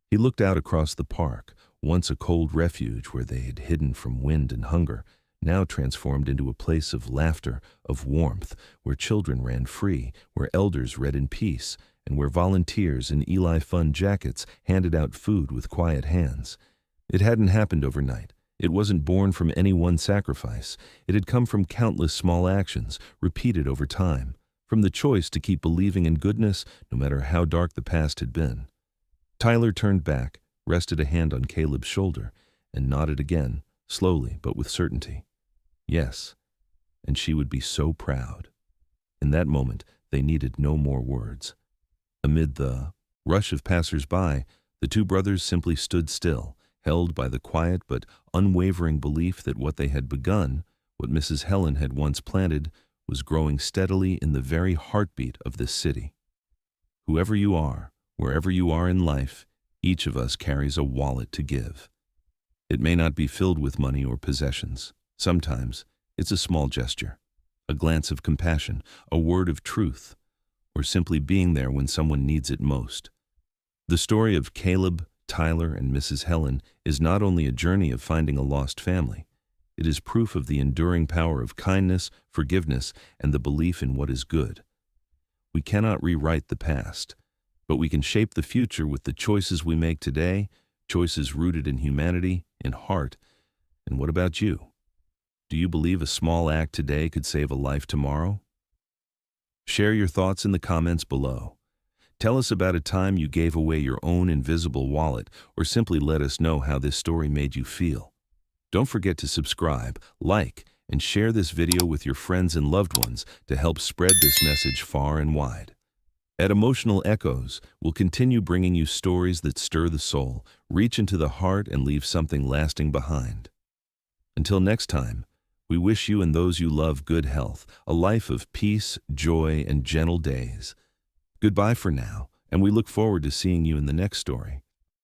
He looked out across the park, once a cold refuge where they had hidden from wind and hunger, now transformed into a place of laughter, of warmth, where children ran free, where elders read in peace, and where volunteers in Eli Fund jackets handed out food with quiet hands. It hadn't happened overnight. It wasn't born from any one sacrifice. It had come from countless small actions, repeated over time, from the choice to keep believing in goodness, no matter how dark the past had been. Tyler turned back, rested a hand on Caleb's shoulder, and nodded again, slowly but with certainty. Yes, and she would be so proud. In that moment, they needed no more words. Amid the rush of passers-by, the two brothers simply stood still, held by the quiet but unwavering belief that what they had begun, what Mrs. Helen had once planted, was growing steadily in the very heartbeat of this city. Whoever you are, wherever you are in life, each of us carries a wallet to give. It may not be filled with money or possessions. Sometimes it's a small gesture, a glance of compassion, a word of truth, or simply being there when someone needs it most. The story of Caleb, Tyler, and Mrs. Helen is not only a journey of finding a lost family, it is proof of the enduring power of kindness, forgiveness, and the belief in what is good. We cannot rewrite the past, but we can shape the future with the choices we make today, choices rooted in humanity, in heart. And what about you? Do you believe a small act today could save a life tomorrow? Share your thoughts in the comments below. Tell us about a time you gave away your own invisible wallet, or simply let us know how this story made you feel. Don't forget to subscribe, like, and share this video with your friends and loved ones to help spread this message far and wide. At Emotional Echoes, we'll continue bringing you stories that stir the soul, reach into the heart, and leave something lasting behind. Until next time, we wish you and those you love good health, a life of peace, joy, and gentle days. Goodbye for now, and we look forward to seeing you in the next story.